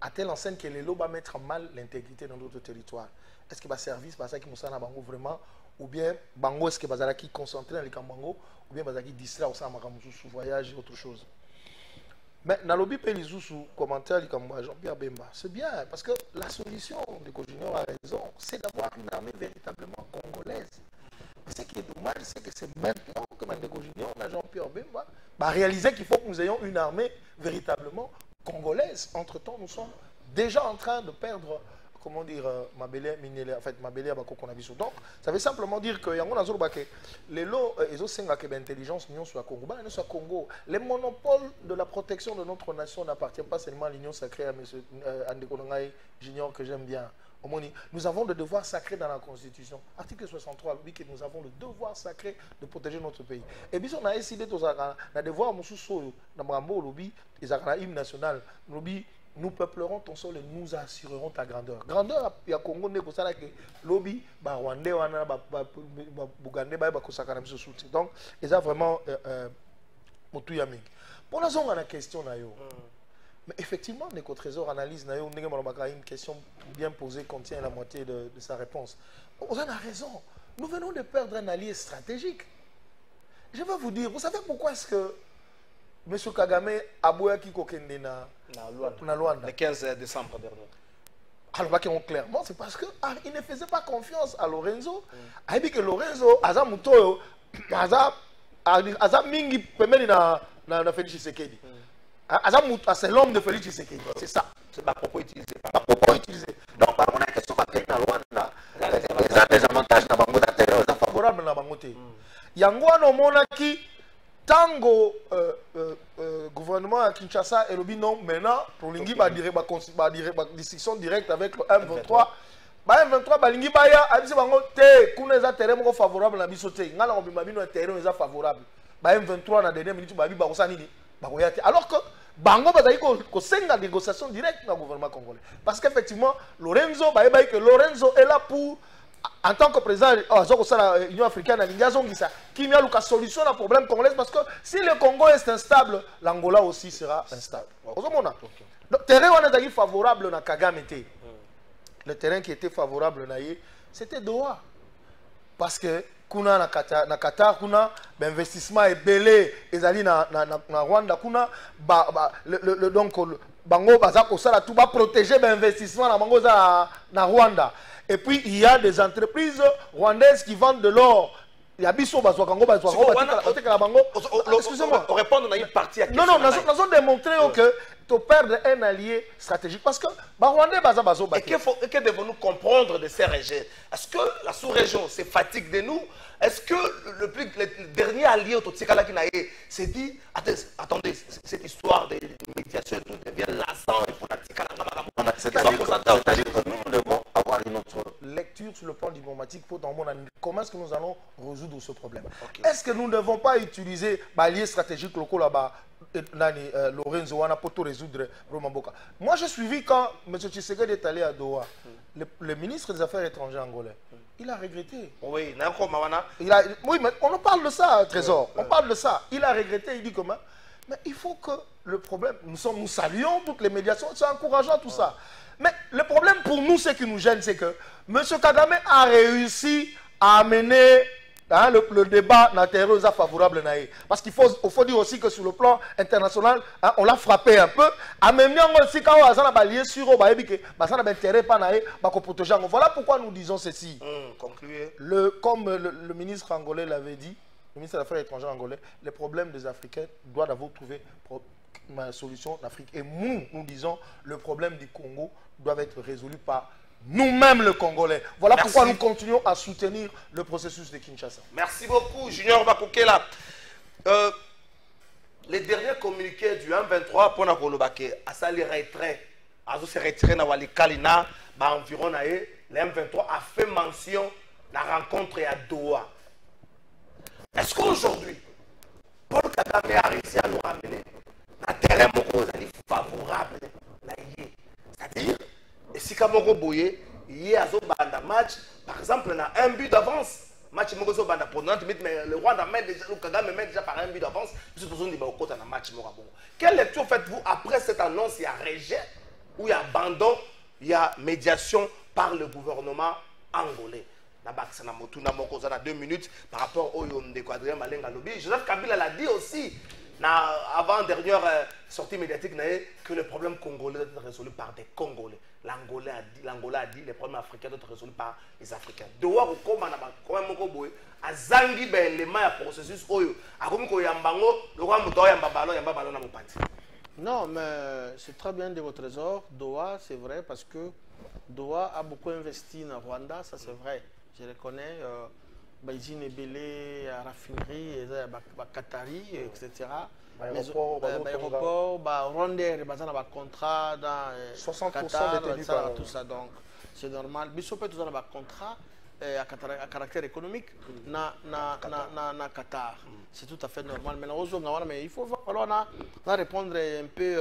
à telle enseigne que les lots va mettre en mal l'intégrité de notre territoire. Est-ce que le service, ça qui moussa na Bango vraiment, ou bien Bango est-ce que Bazala qui concentré dans les Kambango, ou bien Bazala qui distrait au sein de sous voyage et autre chose. Mais dans lobby sous commentaire comme Jean-Pierre Bemba, c'est bien parce que la solution de Junior a raison, c'est d'avoir une armée véritablement congolaise. Mais ce qui est dommage, c'est que c'est maintenant que Mandeko Junior, Jean-Pierre Bemba, va réaliser qu'il faut que nous ayons une armée véritablement congolaise. Entre-temps, nous sommes déjà en train de perdre, comment dire, Mabélé, en fait, Mabélé, qu'on a vu. Donc, ça veut simplement dire que les lots, ils ont l'intelligence sur le Congo. Les monopoles de la protection de notre nation n'appartiennent pas seulement à l'Union sacrée, à M. Andeko Junior, que j'aime bien. Nous avons le devoir sacré dans la Constitution. Article 63, dit que nous avons le devoir sacré de protéger notre pays. Et puis, on a décidé de devoir, hymne national, nous peuplerons ton sol et nous assurerons ta grandeur. Grandeur, il y a Congo, il y a que lobby, Rwandais, Bougandais, donc, ils ont vraiment pour la zone, on a la question. Mais effectivement, le Trésor analyse une question bien posée contient la moitié de sa réponse. On a raison. Nous venons de perdre un allié stratégique. Je vais vous dire, vous savez pourquoi est-ce que M. Kagame a boyaki kokende na Luanda le 15 décembre dernier? Alors, clairement, c'est parce qu'il ne faisait pas confiance à Lorenzo. Il a dit que Lorenzo, Aza Mutoyo, Aza Mingi, Pemeli na Félix Tshisekedi. C'est l'homme de Félix Tshisekedi. C'est ça. C'est ma propos utilisé. Donc, on a une question à Luanda. Les désavantages dans Bango d'Atelier, les favorables dans Bango. Yangouano Monaki. Tango gouvernement à Kinshasa et le non maintenant pour l'ingi va dire discussion directe avec le M23. M23 balingi baya abisi bango te kuna za terrain mo favorable na biso te ngala ko bimba bino terrain eza favorable. M23 na dernière minute babi ba kosani ni ba koyate alors que bango bazali ko senga négociation directe na gouvernement congolais parce qu'effectivement Lorenzo que Lorenzo est là pour en tant que président de l'Union africaine, qui a une solution au problème congolais parce que si le Congo est instable, l'Angola aussi sera instable. Le terrain est favorable à Kagame. Le terrain qui était favorable, c'était Doha. Parce que kuna na Qatar, kuna l'investissement est belé, ezali na Rwanda, kuna donc bango bazako sala tout va protéger l'investissement na bango na Rwanda. Et puis, il y a des entreprises rwandaises qui vendent de l'or. Il y a Bisso, Bazouakango, excusez-moi. On répond, on a une partie à question. Non, nous avons démontré que tu perds un allié stratégique. Parce que Rwandais, Bazo, et que devons-nous comprendre de ces régions? Est-ce que la sous-région se fatigue de nous? Est-ce que le dernier allié au Totsikala qui s'est dit, attendez, cette histoire de médiation devient lassant, il faut la Tsikala. C'est-à-dire que nous devons avoir une autre lecture sur le plan diplomatique pour dans comment est-ce que nous allons résoudre ce problème. Est-ce que nous ne devons pas utiliser l'allié stratégique locaux là-bas, Lorenzo Wana, pour tout résoudre Romamboka? Moi, j'ai suivi quand M. Tshisekedi est allé à Doha, le ministre des Affaires étrangères angolais. Il a regretté. Oui, oui, mais on en parle de ça, Trésor. On parle de ça. Il a regretté, il dit comment? Mais il faut que le problème, nous saluons toutes les médiations, c'est encourageant tout ça. Mais le problème pour nous, ce qui nous gêne, c'est que M. Kagame a réussi à amener le débat dans le terrain favorable. Parce qu'il faut dire aussi que sur le plan international, on l'a frappé un peu. Voilà pourquoi nous disons ceci. Comme le ministre angolais l'avait dit, le ministre des Affaires étrangères angolais, les problèmes des Africains doivent d'abord trouver une solution en Afrique. Et nous disons, le problème du Congo doit être résolu par nous-mêmes, le Congolais. Voilà pourquoi nous continuons à soutenir le processus de Kinshasa. Merci beaucoup, Junior Bakokela. Les derniers communiqués du 1-23 pour Nakolobake, à ça les retraits, à se retirer dans Walikalina, environ le M23 a fait mention de la rencontre à Doha. Est-ce qu'aujourd'hui, Paul Kagame a réussi à nous ramener un terrain favorable? C'est-à-dire, et si Kamoro Boye, il y a un match, par exemple, on a un but d'avance. Match Mogozo Banda pour mais le Rwanda met déjà, le Kagame met déjà par un but d'avance. Nous sommes besoin de côté dans match Morabongo. Quelle lecture faites-vous après cette annonce? Il y a rejet, ou il y a abandon, il y a médiation par le gouvernement angolais. Dans 2 minutes par rapport au Yom de Quadrien Malenga Lobby. Joseph Kabila l'a dit aussi Avant dernière sortie médiatique, que le problème congolais doit être résolu par des Congolais. L'Angola a dit les problèmes africains doivent être résolus par les Africains. Doa kokoma na bakoma moko boye azangi ba élément ya processus oyo akomi ko yambango lokwa muto yamba balo na mopati. Non, mais c'est très bien de votre trésor. Doha, c'est vrai parce que Doha a beaucoup investi en Rwanda, ça c'est vrai. Je reconnais. Baïzine Ebele, raffinerie, Qatari, etc. Aéroport, Rwandais, un contrat dans 60% Qatar, détenus par tout ça. Donc, c'est normal. Mais peut tout un contrat à caractère économique na Qatar. C'est tout à fait normal. Mais il faut falloir répondre un peu.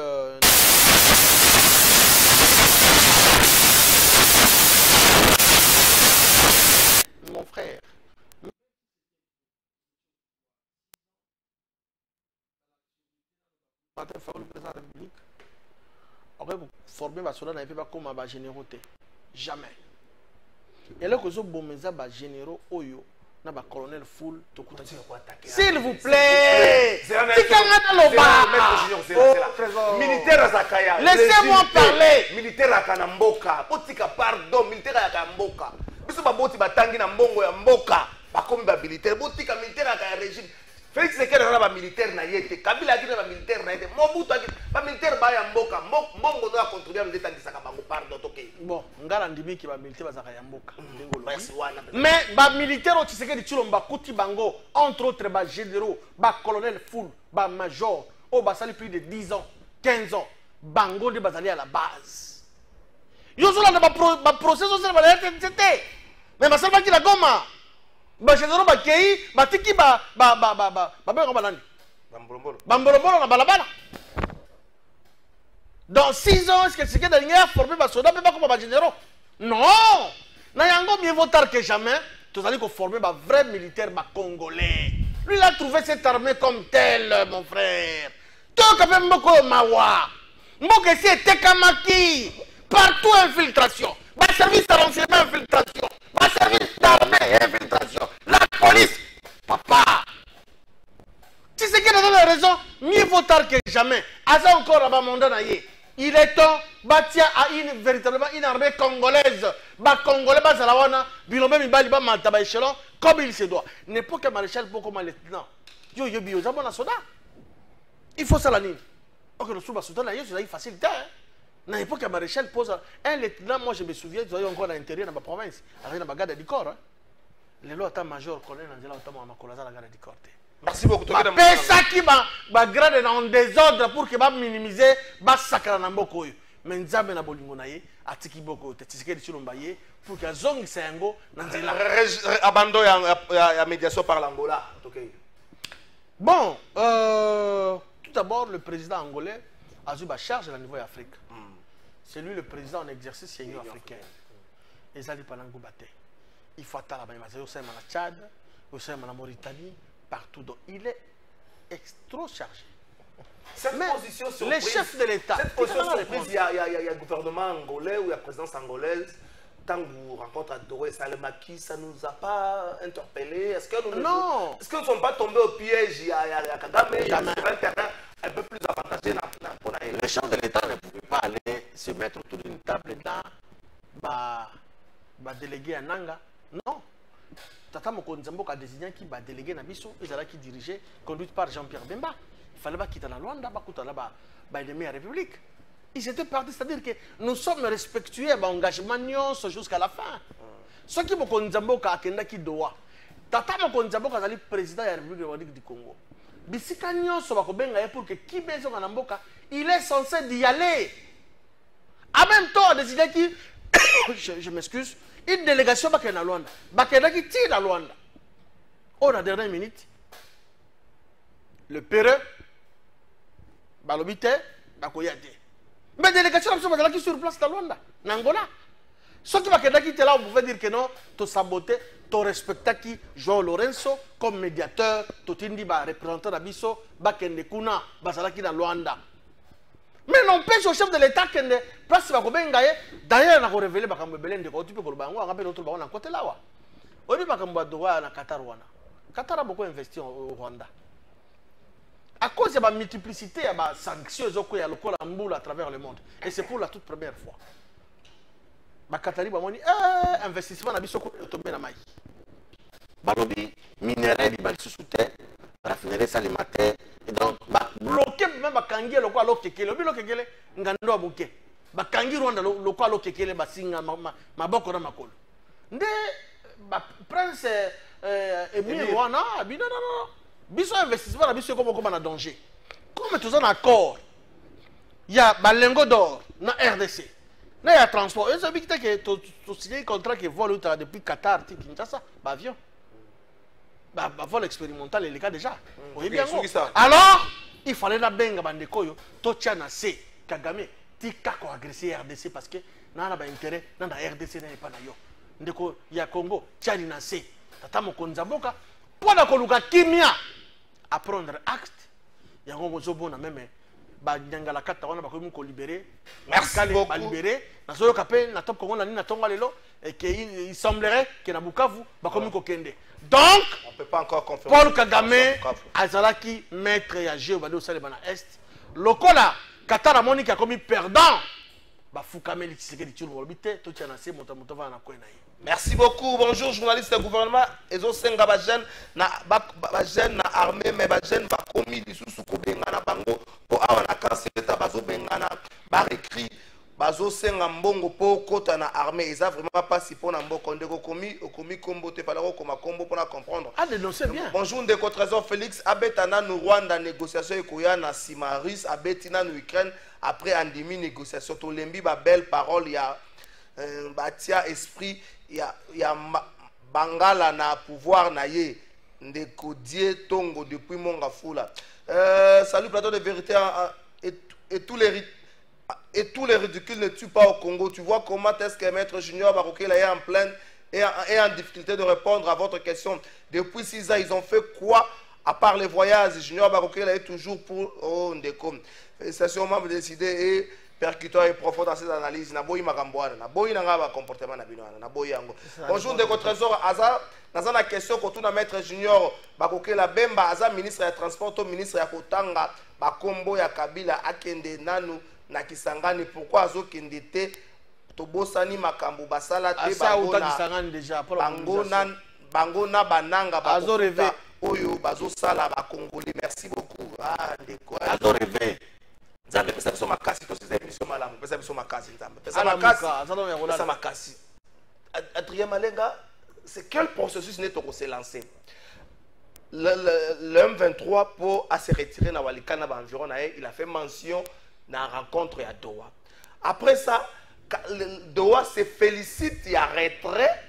Mon frère. Le président de la République aurait formé les soldats comme des généraux. Jamais. Et là, que vous avez des généraux, des colonels full. S'il vous plaît, laissez-moi parler. Militaire à Kanamboka, Potika, pardon, militaire à Kanamboka. Biso baboti batangi na mbongo ya mboka, bakomi ba militaire, botika militaire à régime. Félix Sekere na militaire na yete, Kabila akina ba militaire na yete, Mobutu akina ba militaire ba ya mboka, mbongo doit contribuer à ndetangisa bango pardon toke. Bon, ngala ndimi ba militaire bazaka ya mboka. Mais ba militaire au Tshisekedi Tshilomba kuti bango, entre autres ba généraux, ba colonel full, ba major, au basali plus de 10 ans, 15 ans, bango de bazali à la base. Yo zo la ba procès social ba la TNT. Mais ma salva ki la goma. Ba généraux ba kei, ba tiki ba balani. Bambolobolo na balabala. Dans 6 ans, est-ce que c'est que Daniel a formé ba soda pas comme ba généraux? Non. Na yango mieux vaut tard que jamais. Tous allez qu'on former ba vrai militaire ba congolais. Lui il a trouvé cette armée comme telle, mon frère. Toi quand même moko mawa. Moko si était kamaki. Partout infiltration. Va service de renseignement infiltration. Va service d'armée infiltration. La police. Papa. Si c'est qu'il a raison, mieux vaut tard que jamais. Asa encore à Bamanda Naye. Il est temps, bâtir à véritablement une armée congolaise. Ba congolais, ba zalawana, bilombe mi bali ba mataba échelon, comme il se doit. N'importe quel maréchal pour comme un lieutenant. Yo yo bio, ça bon à soda. Il faut ça la ligne. Ok, le sous-bas soda, c'est facile. N'importe quel maréchal pose un lieutenant. Moi je me souviens, tu vois encore à l'intérieur de ma province, avec la garde du corps. Les lois état-major, colonel Angela Otamo, ma collègue à la garde du corps. Merci beaucoup. Mais ça qui va grade en désordre pour que va minimiser, va sacrer na mboko. Mais nzambe na bolingo na ye, atiki boko, Tshisekedi Tshilomba ye, pour que zong sengo na nzela. Abandon ya médiation par l'Angola. Bon, tout d'abord le président angolais a eu la charge à niveau Afrique. C'est lui le président en exercice chez l'Union africaine. Et ça dit pendant que il faut attendre la Tchad, la Mauritanie, partout. Donc il est trop chargé. Cette position surprise, les chefs de l'État, cette position surprise, il y a le gouvernement angolais ou la présidence angolaise. Quand vous rencontrez à Doré Salemaki, ça ne nous a pas interpellés. Est-ce que nous ne sommes pas tombés au piège? Il y a Kagame, il y a un terrain un peu plus avantageux. Les chefs de l'État ne pouvaient pas aller se mettre autour d'une table dans délégué à Nanga. Non. Tata Mokonzamboka a désigné qui va déléguer Nabiso, et qui dirigeait, conduite par Jean-Pierre Bemba. Il fallait pas quitter la Luanda, pas quitter la République. Ils étaient partis, c'est-à-dire que nous sommes respectueux de l'engagement jusqu'à la fin. Ce qui Mokonzamboka a kendaki Doha. Tata Mokonzamboka est le président de la République du Congo. Bisika nyonso bakobenga pour que qui bezo na mboka, il est censé d'y aller. En même temps, décidé qui je m'excuse, une délégation va na Luanda. Bakenda qui tire à Luanda. On a dernière minute. Le Péreux balobité bakoyate. Mais la délégation va qui sur place à Luanda, en Angola. Ce qui va quitter là, on pouvait dire que non, tu saboté, tu respectes qui João Lorenzo comme médiateur, tu t'indi ba représentant d'Abisso, bakende kuna, basalaki na Luanda. Mais n'empêche au chef de l'État que place va kobengaye, d'ailleurs on a révélé bakambo belende ko tu peux ko bango on rappelle autre ba on côté là wa. On dit bakambo doa na Qatar wana. Qatar a beaucoup investi au Rwanda. à cause de la multiplicité, il y a des sanctions qui sont à travers le monde. Et c'est pour la toute première fois. Bakatari bamoni investissement na biso ko tomber na mai. Balobi minerai bi bali sous-terre, raffinerie salimataire et donc ba bloquer même bakangi lokwa lokekele, obi lokekele ngando abuke. Bakangi Rwanda lokwa lokekele basinga maboko na makolo. Nde ba prince Emile Rwanda abi non. Biso investissement na biso comme na danger. Comme tous en accord. Il y a balengo d'or na RDC. Il y a transport. Et ça veut dire que tu signes un contrat qui vole depuis Qatar, Kinshasa, avion. Vol expérimental, il est cas déjà. Alors, il fallait la benga bandekoyo, totiana C, Kagame, tika ko agresser RDC parce que n'a pas intérêt, n'a RDC n'est pas na yo. Ndeko ya Congo, tiani na C. Tata mokonzamboka, pour la koluka kimia à prendre acte. Il y a un gros bon même. Merci beaucoup. Et qu'il semblerait que na Bukavu donc on peut pas encore confirmer. Paul Kagame azalaki maître ya jeu au Salibana Est lokola Qatar amoni qui a commis perdant bafukameli Tshisekedi tshuru lobite to tshana se moto va na kwena. Merci beaucoup. Bonjour journaliste du gouvernement. Ezo senga ba jeune na armée mais ba jeune va commis lisusu ko bengana bango po awa na kanseta bazo bengana ba écrit bazo senga mbongo po kota na armée eza vraiment pas si pour na mboko ndeko komi kombo te fala ko ma kombo pour na comprendre. Ah dénoncer bien. Bonjour ndeko Trésor Félix abetana no Rwanda négociation ekoya na Simaris abetina no Ukraine après andimi négociation to lembi ba belle parole ya batia esprit ya bangala na pouvoir na ye ndeko die tongo depuis Mongafula. Salut plateau de vérité et tous les ridicules ne tuent pas au Congo. Tu vois comment est-ce que Maître Junior Baroukela est en pleine et en difficulté de répondre à votre question. Depuis 6 ans, ils ont fait quoi à part les voyages? Junior Baroukela est toujours pour Ndeko. Félicitations aux membres décidés et percutant et profond dans ces analyses. Naboyi Magamboana, Naboyi Nanga comportement Nabinoana, Naboyi Yango. Bonjour Ndeko Trésor Aza. Dans la question que tout na Maître Junior Baroukela Bemba Aza ministre des Transports, ministre ya Kotanga, Bakombo ya Kabila Akende Nanu. Na Kisangani pourquoi azo kendete tobosani makambo basala te bango na bananga azo rêver oyo bazo sala ba Congolais. Merci beaucoup. Ah ndeko azo rêver nzambe pesa biso makasi to ces émissions malamu pesa biso makasi nzambe pesa makasi Adrien Malenga c'est quel processus n'est to se lancer le M23 pour à se retirer na Walikana ba environ il a fait mention dans la rencontre à Doha. Après ça, Doha se félicite, il y a retrait,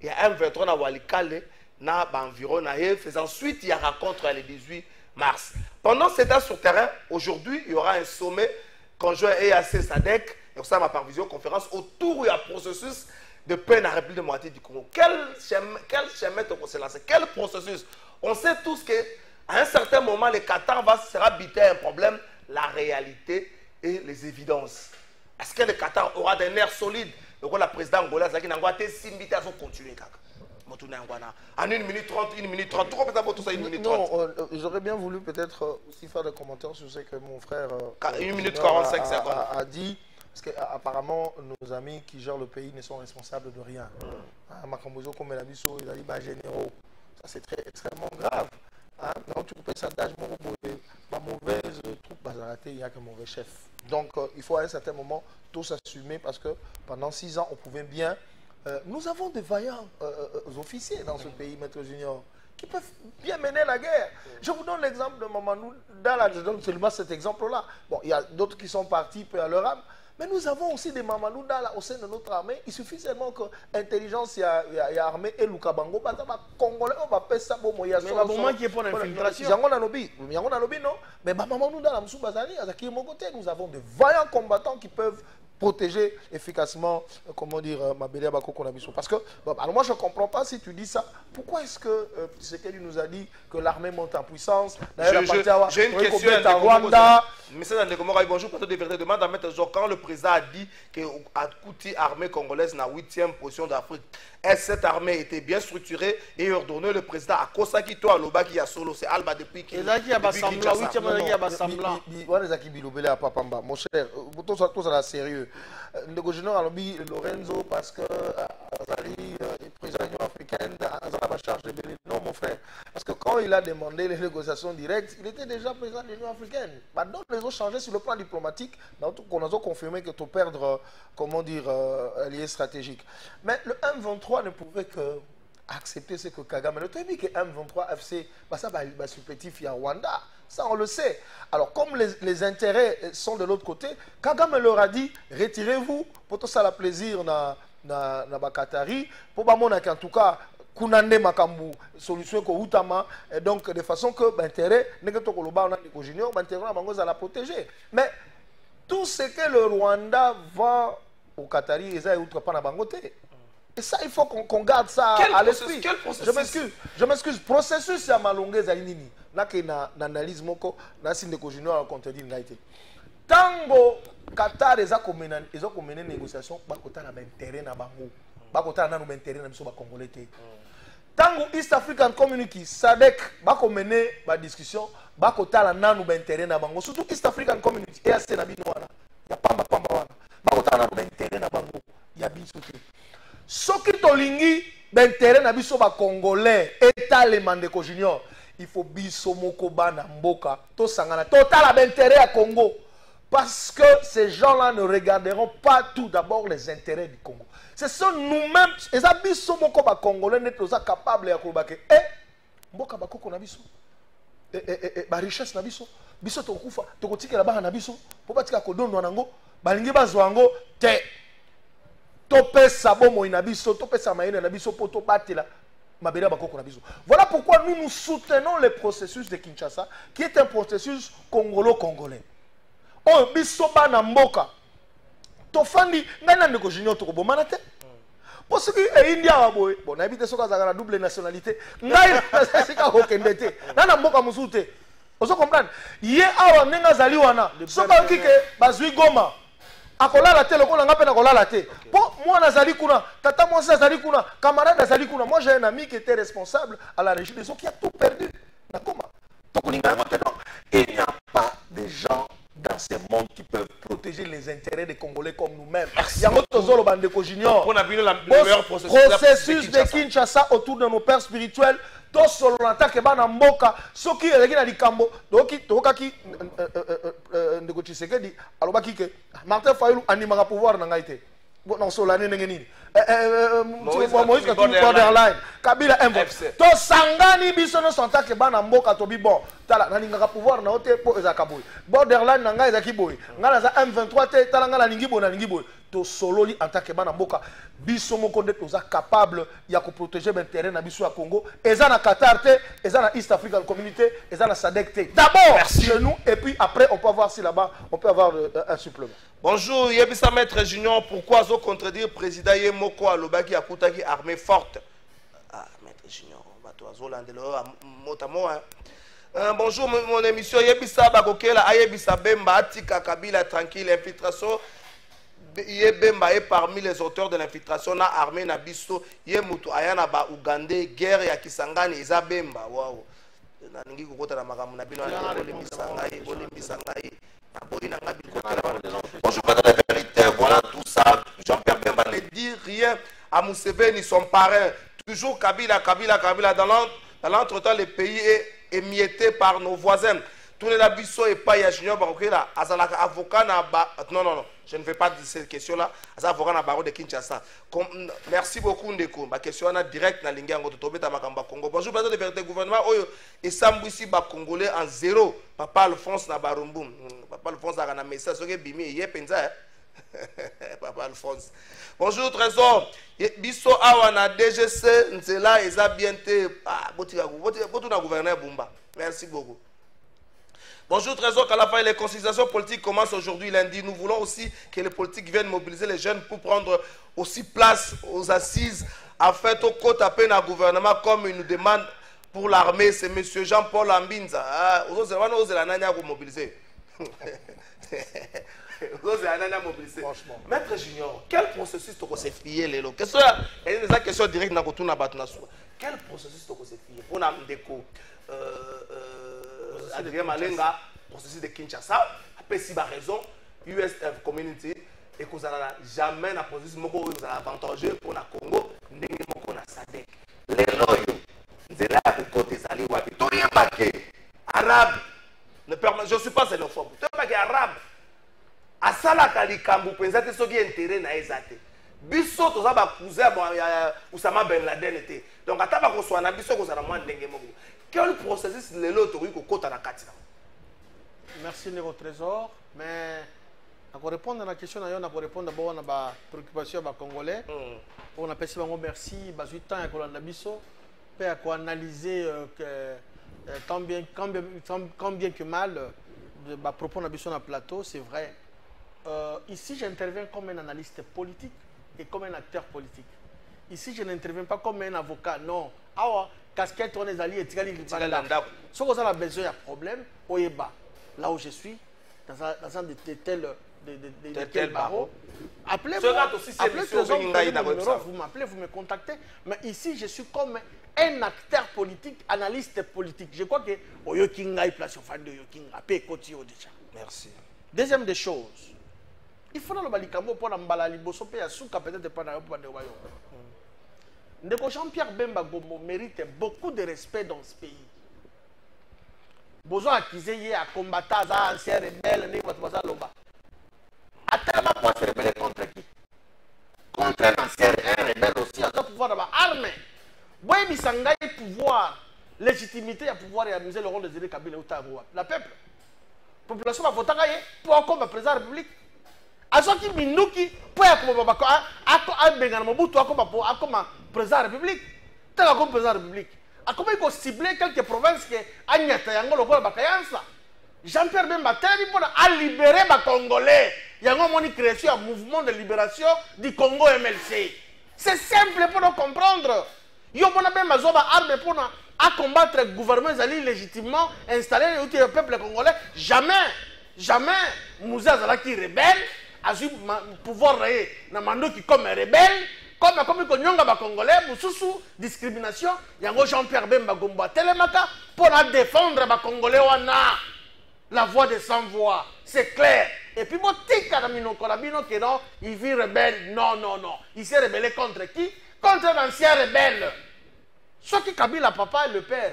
il y a un 23 dans Walikale, dans environ, faisant suite, il y a rencontre le 18 mars. Pendant cet temps sur terrain, aujourd'hui, il y aura un sommet conjoint EAC SADC, et ça ma par visioconférence, autour du processus de paix dans la République démocratique du Congo. Quel chemin on se lancer? Quel processus? On sait tous qu'à un certain moment, le Qatar sera bité à un problème, la réalité et les évidences. Est-ce que le Qatar aura des nerfs solides? Donc la présidente angolaise a dit que ça continuer. En 1 minute 30, 1 minute 30, trop peut-être tout ça 1 minute 30. Non, j'aurais bien voulu peut-être aussi faire des commentaires sur ce que mon frère 1 minute 45 secondes a dit. Parce qu'apparemment, nos amis qui gèrent le pays ne sont responsables de rien. Makambozo comme Elabiso, il a dit généraux. Ça c'est extrêmement grave. Non, tu peux ça d'âge ma mauvaise troupe bazaraté, il n'y a qu'un mauvais chef. Donc il faut à un certain moment tous assumer parce que pendant 6 ans on pouvait bien. Nous avons des vaillants officiers dans ce pays, Maître Junior, qui peuvent bien mener la guerre. Je vous donne l'exemple de Mamadou Dala, je donne seulement cet exemple-là. Bon, il y a d'autres qui sont partis peu à leur âme. Mais nous avons aussi des Mamadou Dala au sein de notre armée. Il suffit seulement que l'intelligence y a armée et Lukabango, Congolais, on va faire ça pour moi. Mais le moment qui est pour l'infiltration. Non, mais Mamadou Dala, à mon côté, nous avons de vaillants combattants qui peuvent protéger efficacement, comment dire, Mabele Bakoko Nabiso. Parce que, bon, alors moi je ne comprends pas si tu dis ça. Pourquoi est-ce que Tshisekedi nous a dit que l'armée monte en puissance? J'ai une question à Rwanda. Mais c'est dans les Comores. Bonjour, plateau de vérité. Demande à Maître Jean, quand le président a dit qu'Akouti, armée congolaise, na 8e position d'Afrique, est-ce que cette armée était bien structurée et ordonnée le président à Kosaki, toi, à Loba, qui a solo, c'est Alba depuis qu'il y a Bassambla, 8e, il y a Bassambla. Mon cher, tout ça sérieux. Le général Lorenzo, parce que le président de l'Union africaine a la charge de Bénin. Non, mon frère. Parce que quand il a demandé les négociations directes, il était déjà président de l'Union africaine. Donc, les ont changé sur le plan diplomatique. Donc, on a confirmé que tu perdre, comment dire, allié stratégique. Mais le M23 ne pouvait que accepter ce que Kagame. Le truc, que M23 FC, ça va supplétif à Rwanda. Ça, on le sait. Alors, comme les intérêts sont de l'autre côté, Kagame leur a dit, retirez-vous, pour tout ça, la plaisir na Bakatari, pour que en tout cas, Kunande Makambu, solution ko Outama, et donc de façon que l'intérêt, à la protéger. Mais tout ce que le Rwanda vend au Qatari, ils n'ont pas na bangoté. Et ça, il faut qu'on garde ça à l'esprit. Je m'excuse. Processus, c'est à Malongé Zainini. Là, il y a une analyse, là, c'est une junior à contredire. Tango, Qatar, ils ont mené une négociation, ils ont intérêt à Bango. Ils ont intérêt à Congolais. Tango, East African Community, SADC, ils ont mené une discussion, ils ont intérêt à Bango. Surtout East African Community, et c'est Nabi Noana. Il y a Pamba Wana. Ils ont intérêt à Bango. Il y a Bissouté. Soki tolingi d'intérêt na biso ba congolais état le Mandeko Junior, il faut biso moko bana mboka to sangana total d'intérêt à Congo parce que ces gens-là ne regarderont pas tout d'abord les intérêts du Congo. Ce sont nous-mêmes et ça biso moko ba congolais net oza capable ya kolobake mboka ba koko na biso ba richesse na biso to kufa to kotikela ba na biso po batika kodondo nango balingi bazwango te. Voilà pourquoi nous soutenons le processus de Kinshasa, qui est un processus congolo-congolais. Oh, bisoba na mboka. Tofandi, ngana ndeko junior toko bomana te. Parce que India waboy, bon, habite soka za double nationalité. Ngai sika kokende te. Na mboka musute. Ozo comprendre? Ye awa nenga zali wana. Soka okike bazui Goma. Akolala te lokola nga pe na kolala te. Po moi nazali kuna, tata moi nazali kuna, camarade nazali kuna. Moi j'ai un ami qui était responsable à la régie des eaux qui a tout perdu. Il n'y a pas de gens dans ce monde qui peuvent protéger les intérêts des Congolais comme nous-mêmes. Il y a un Bandeko Junior. Processus de Kinshasa autour de nos pères spirituels. To solo natake bana mboka soki eleki na likambo tokaki ndeko Tshisekedi alobaki ke Martin Fayulu animaka pouvoir na ngai te non solo nene nini Moïse Katumbi borderline Kabila MC to sangani biso no santake bana mboka to bi bon tala nalingaka pouvoir na ote po ezaka boy borderline na ngai ezaki boy ngala za M23 te tala ngala lingi boy to sololi en tant que bana mboka biso moko nde toza capable ya ko protéger l'intérêt na biso ya Congo eza na Qatar te eza na East African Community eza na SADC te d'abord chez nous et puis après on peut voir si là-bas on peut avoir un supplément. Bonjour Yebisa Maître Junior, pourquoi zo contredire président Yemoko Alobaki akutaki armée forte? Ah Maître Junior bato azolandelo motamo hein. Bonjour mon émission Yebisa Bakokela Ayebisa Bemba Atika Kabila tranquille infiltration. Yebemba est parmi les auteurs de l'infiltration na armée na biso Yemutu ayana ba Ougandais guerre ya Kisangani Izabemba waouh na ningi kokota na makambo na bino na olimbisa ngai bonjour pas de la vérité voilà tout ça Jean-Pierre Bemba ne dit rien à Museveni son parrain toujours Kabila dans l'entretemps le pays est émietté par nos voisins. Tous les abisso et pas ya Junior Barokela, azalaka avocat na ba non, je ne vais pas dire cette question là, azalaka avocat na baro de Kinshasa. Merci beaucoup Ndeko. Ma question na direct na lingi yango tobeta makamba Congo. Bonjour président de vérité gouvernement oyo et sambwisi ba congolais en zéro. Papa Alphonse na Barumbu. Papa Alphonse a na message soke bimi ye penza. Papa Alphonse. Bonjour trésor. Biso awa na DGC nzela eza bien te. Ah botika na gouverneur Bumba. Merci beaucoup. Bonjour Trésor Kalafa, les consultations politiques commencent aujourd'hui lundi. Nous voulons aussi que les politiques viennent mobiliser les jeunes pour prendre aussi place aux assises afin de taper dans le gouvernement comme il nous demande pour l'armée. C'est M. Jean-Paul Ambinza. Vous allez mobiliser. Franchement. Maître Junior, quel processus tu as fait? Une question directe dans le quel processus tu as fait pour Namdeko Adrien Malenga, processus de Kinshasa, après si raison, USF Community, et que vous n'avez jamais la position vous avez avantageux pour le Congo, vous avez SADC. Les loyaux, vous avez la côté des alliés, vous avez marqué arabe. Je ne suis pas xénophobe. Vous avez marqué arabe. À Salaka Likambu, vous avez intérêt à Ezate. Biso, vous avez cousin Oussama Ben Laden. Donc, à Tabako Soana, Biso, vous avez moins de quel processus le lot de Kota na Katina? Merci Néro Trésor, mais pour répondre à la question, pour répondre d'abord à la préoccupation des Congolais, on a pensé merci, 8 ans à Kolandabiso, pour analyser tant bien que mal à propos de la sur le plateau, c'est vrai. Ici, j'interviens comme un analyste politique et comme un acteur politique. Ici, je n'interviens pas comme un avocat, non. Casquette, on est alliés, si vous avez besoin d'un problème, là où je suis, dans un de tels barreaux, appelez-moi, vous m'appelez, vous me contactez. Mais ici, je suis comme un acteur politique, analyste politique. Je crois que merci. Deuxième des choses, il faut le balikamo pour l'emballage, peut-être pas dans le Ndeko Jean-Pierre Bemba Gombo mérite beaucoup de respect dans ce pays. Besoin d'accuser à combattre à ancien rebelle, n'est pas ça loba. À tellement pour se rebeller contre qui? Contre un ancien rebelle aussi, à pouvoir d'avoir armé. Boy Bisanga pouvoir, légitimité à pouvoir réaliser le rôle de Zéné Kabila Outaroua. La peuple, population va voter pour comme président de la République. Azoki Minuki pour président de la République. Tel comme président de la République. Comment il faut cibler quelques provinces qui ont Jean-Pierre Bemba pour libérer les Congolais. Il y a un mouvement de libération du Congo MLC. C'est simple pour nous comprendre. Il y a une arme pour combattre le gouvernement légitimement installé le peuple congolais. Jamais, jamais, Moussa Zalaki rebelle. A eu pouvoir na mandoki comme rebelle comme konyonga congolais mususu discrimination yango Jean-Pierre Bemba Gomba telemaka pour défendre ba congolais wana la voix des sans voix c'est clair et puis botika na minoko la bino que non il vit rebelle non il s'est rebellé contre qui contre l'ancien rebelle ceux qui Kabila papa et le père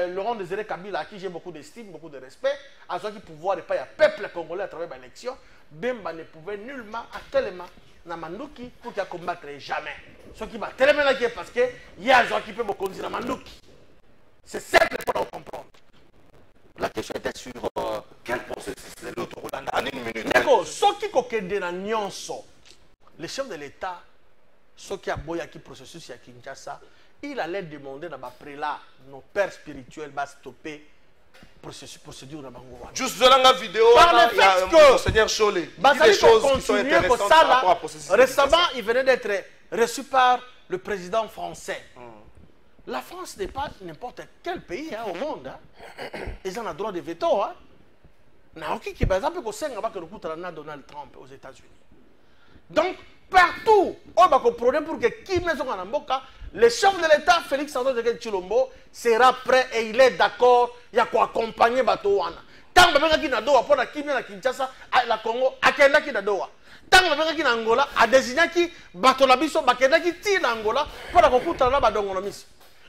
Laurent Désiré Kabila à qui j'ai beaucoup d'estime beaucoup de respect à ceux qui pouvoir et pas un peuple congolais à travers l'élection Bemba ne pouvait nullement, tellement, na Manduki pour qu'il combattre jamais. Ce qui va tellement là parce que il y a des gens qui peuvent conduire na Manduki. C'est simple pour nous comprendre. La question était sur quel processus c'est l'autre en une minute. D'accord, ce qui est dans Nyonso, le chef de l'État, ce qui a boyé qui processus à Kinshasa, il allait demander dans ma prélat, nos pères spirituels va stopper. Procédure de Bangoua. Juste dans la vidéo, il y a Monseigneur Cholé. Il des choses qui sont intéressantes par rapport à processus. Récemment, il venait d'être reçu par le président français. La France n'est pas n'importe quel pays au monde. Ils ont le droit de veto. Qui par exemple, Donald Trump aux États-Unis. Donc, partout, on va comprendre pour que qui ne soit en Mboka, le chef de l'État, Félix Antoine Tshilombo, sera prêt et il est d'accord. Il y a quoi accompagner Batouana. Tant que vous avez Doha pour la Kimia, Kinshasa, la Congo, à Kenda qui Doha. Tant que vous avez Angola, à désigner qui Batolabiso, Bakenda qui tire Angola pour la Kokuta là, Badongonomis.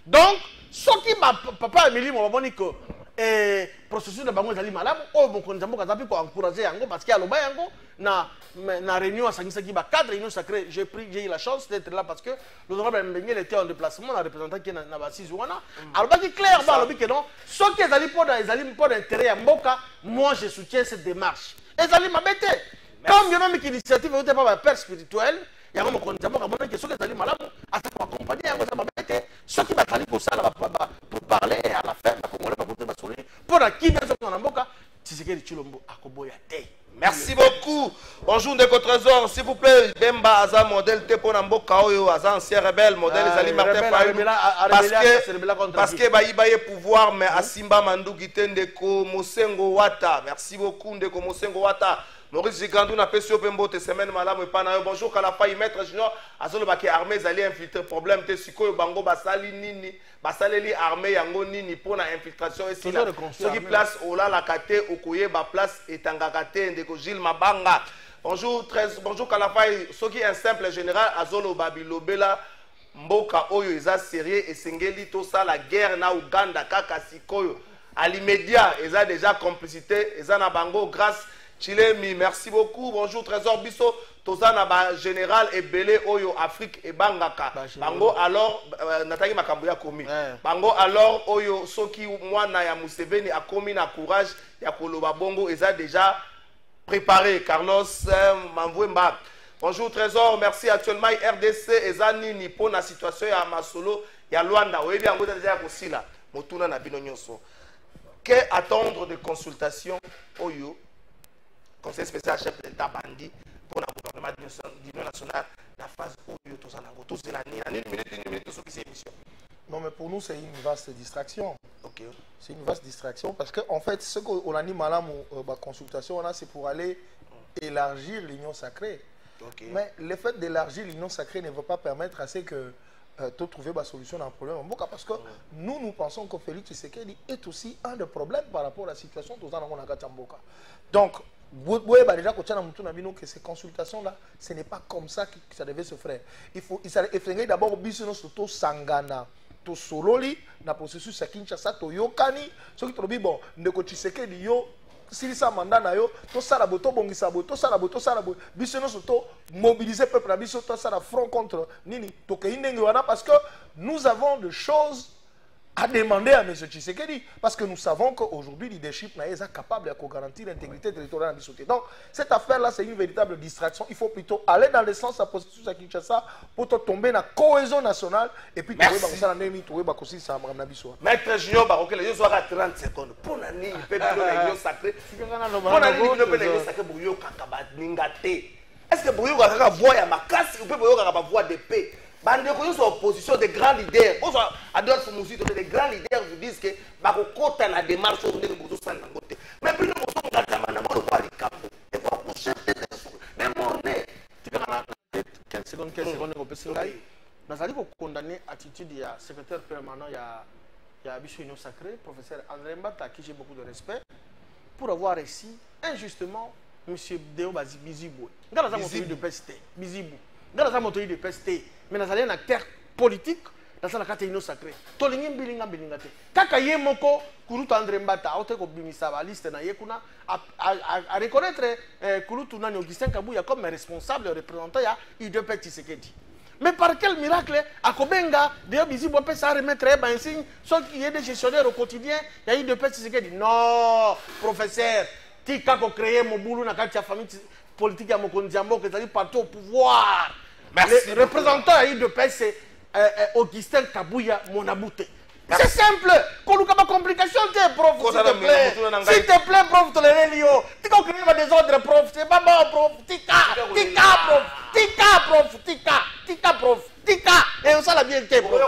Donc, ce qui papa Emily m'a dit que le processus de Bango est malade, oh, bon, quand on a encouragé Yango parce qu'il y a le Bayango, na réunion à Sangisaki, cadre réunion sacrée, j'ai eu la chance d'être là parce que l'honorable Mbengel était en déplacement, la représentant qui est dans la Zouana. Alors, il est clair, que non, ceux qui ont pas d'intérêt à Mboka, moi je soutiens cette démarche. Et ça m'a bêté. Comme il y a même une initiative, vous n'êtes pas un père spirituel, il y a un moment que ceux qui sont malades, à accompagner, ça m'a bêté. Ceux qui m'ont pour ça, pour parler à la fin, pour la qui vient sur Tshisekedi Tshilombo akoboya te. Merci beaucoup. Bonjour Ndeko Trésor, s'il vous plaît. Bemba Aza modèle Tepo Namboka Oyo, Aza ancien rebelle, modèle Ezali Martin Fayou. Parce que Baïbaye pouvoir, mais Asimba Mandou Gite Ndeko Mosengo Wata. Merci beaucoup Ndeko Mosengo Wata. Maurice Gigandou n'a pas su Pembo te semaine madame et panayo. Bonjour Kalafaï, maître junior. Azolo Baki armée Zali infiltré problème te siko bango basali nini. Basaleli armée yango nini pour la infiltration et sila. Ceux qui place Ola la kate Okoye ba place Etangakate Ndeko Gilles Mabanga. Bonjour bonjour Kalafaï. Ceux qui un simple général Azolo Babilobela Mboka Oyo eza sérieux et sengeli to ça la guerre na Uganda kaka sikoyo. À l'immédiat, ils ont déjà complicité, ils ont bango grâce Chilemi, merci beaucoup. Bonjour Trésor Bisso, Tozana ba général et Belé Oyo Afrique et Bangaka. Bango alors Nathalie Makambuya komi. Bango alors Oyo Soki Mwana ya Museveni a komi na courage ya Koloba Bongo ils ont déjà préparé Carlos Mamvwemba. Bonjour Trésor, merci actuellement RDC ezani ni pour la situation ya Masolo ya Luanda. Oui bien ngoda déjà kosila. Motuna na bino nyonso. Que attendre de consultation Oyo Conseil spécial chef de l'État bandit pour le gouvernement d'union nationale, la phase où il y a tous l'année, une minute, sur qui émission. Non, mais pour nous, c'est une vaste distraction. Ok. C'est une vaste distraction parce qu'en fait, ce qu'on a dit, madame, la consultation, c'est pour aller élargir l'union sacrée. Okay. Mais le fait d'élargir l'union sacrée ne veut pas permettre à ce que de trouver la solution à un problème. Parce que nous pensons que Félix Tshisekedi est aussi un des problèmes par rapport à la situation de Mboka. Donc, vous voyez déjà que ces consultations-là, ce n'est pas comme ça que ça devait se faire. Il faut d'abord surtout Sangana, to Sololi, na processus à Kinshasa, to Yokani, ce qui te dit bon, ne Tshisekedi yo, si ça mandat na yo, to Saraboto Bongisabo, to Saraboto Sarabo, bisono surtout mobiliser peuple à biso, to Sara front contre Nini, to Keindenguana, parce que nous avons des choses à demander à M. Tshisekedi, parce que nous savons qu'aujourd'hui, le leadership n'est pas capable de garantir l'intégrité territoriale de la. Donc, cette affaire-là, c'est une véritable distraction. Il faut plutôt aller dans le sens de la processus à Kinshasa pour tomber dans la cohésion nationale et puis trouver ça. Maître Junior Baroque, les gens à 30 secondes. Pour la nuit, il peut être un sacré. Pour la nuit, il peut être un sacré Bouyo Kakaba Ningate. Est-ce que Bouyo Kakaba voit ma casse ou peut Bouyo Kakaba voit de paix? Bandeko sont en opposition des grands leaders. Adolphe Moussi, des grands leaders vous disent que Bakokota a la démarche au niveau de Bouzou côté. Mais puis nous sommes dans la Tamana, nous sommes dans le et pour pousser des monnaies. 15 secondes, on peut se dire. Nous allons condamner l'attitude du secrétaire permanent de la Union Sacrée, professeur André Mbata, à qui j'ai beaucoup de respect, pour avoir réussi injustement M. Deo Bazi Bizibou. Dans la montée de PST, Bizibou. Dans la montée de PST. Mais nous allons un acteur politique dans la catégorie sacrée. Tolingi bilinga bilingate. Kaka ye moko kurutu André Mbata ote ko bimisa ba liste na yekuna à reconnaître kurutu nani Augustin Kabuya comme responsable représentant ya UDP Tshisekedi. Mais par quel miracle akobenga de bizibo peut ça remettre un signe ceux qui est des gestionnaires au quotidien ya UDP Tshisekedi. Non, professeur, tika ko créer mon boulot na kati ya famille politique ya mokonzi mboka ezali parti au pouvoir. Merci. Le représentant de paix, c'est Augustin Kabuya Monabouté. C'est simple. Qu'on nous a pas complication, prof. S'il te plaît. S'il te plaît, prof, tolérez l'IO. Tu as créé des ordres, prof. C'est pas bon, prof. Tika, prof. Tika, prof. Tika, prof. Tika, prof. Tika. Et on s'en a bien été, prof.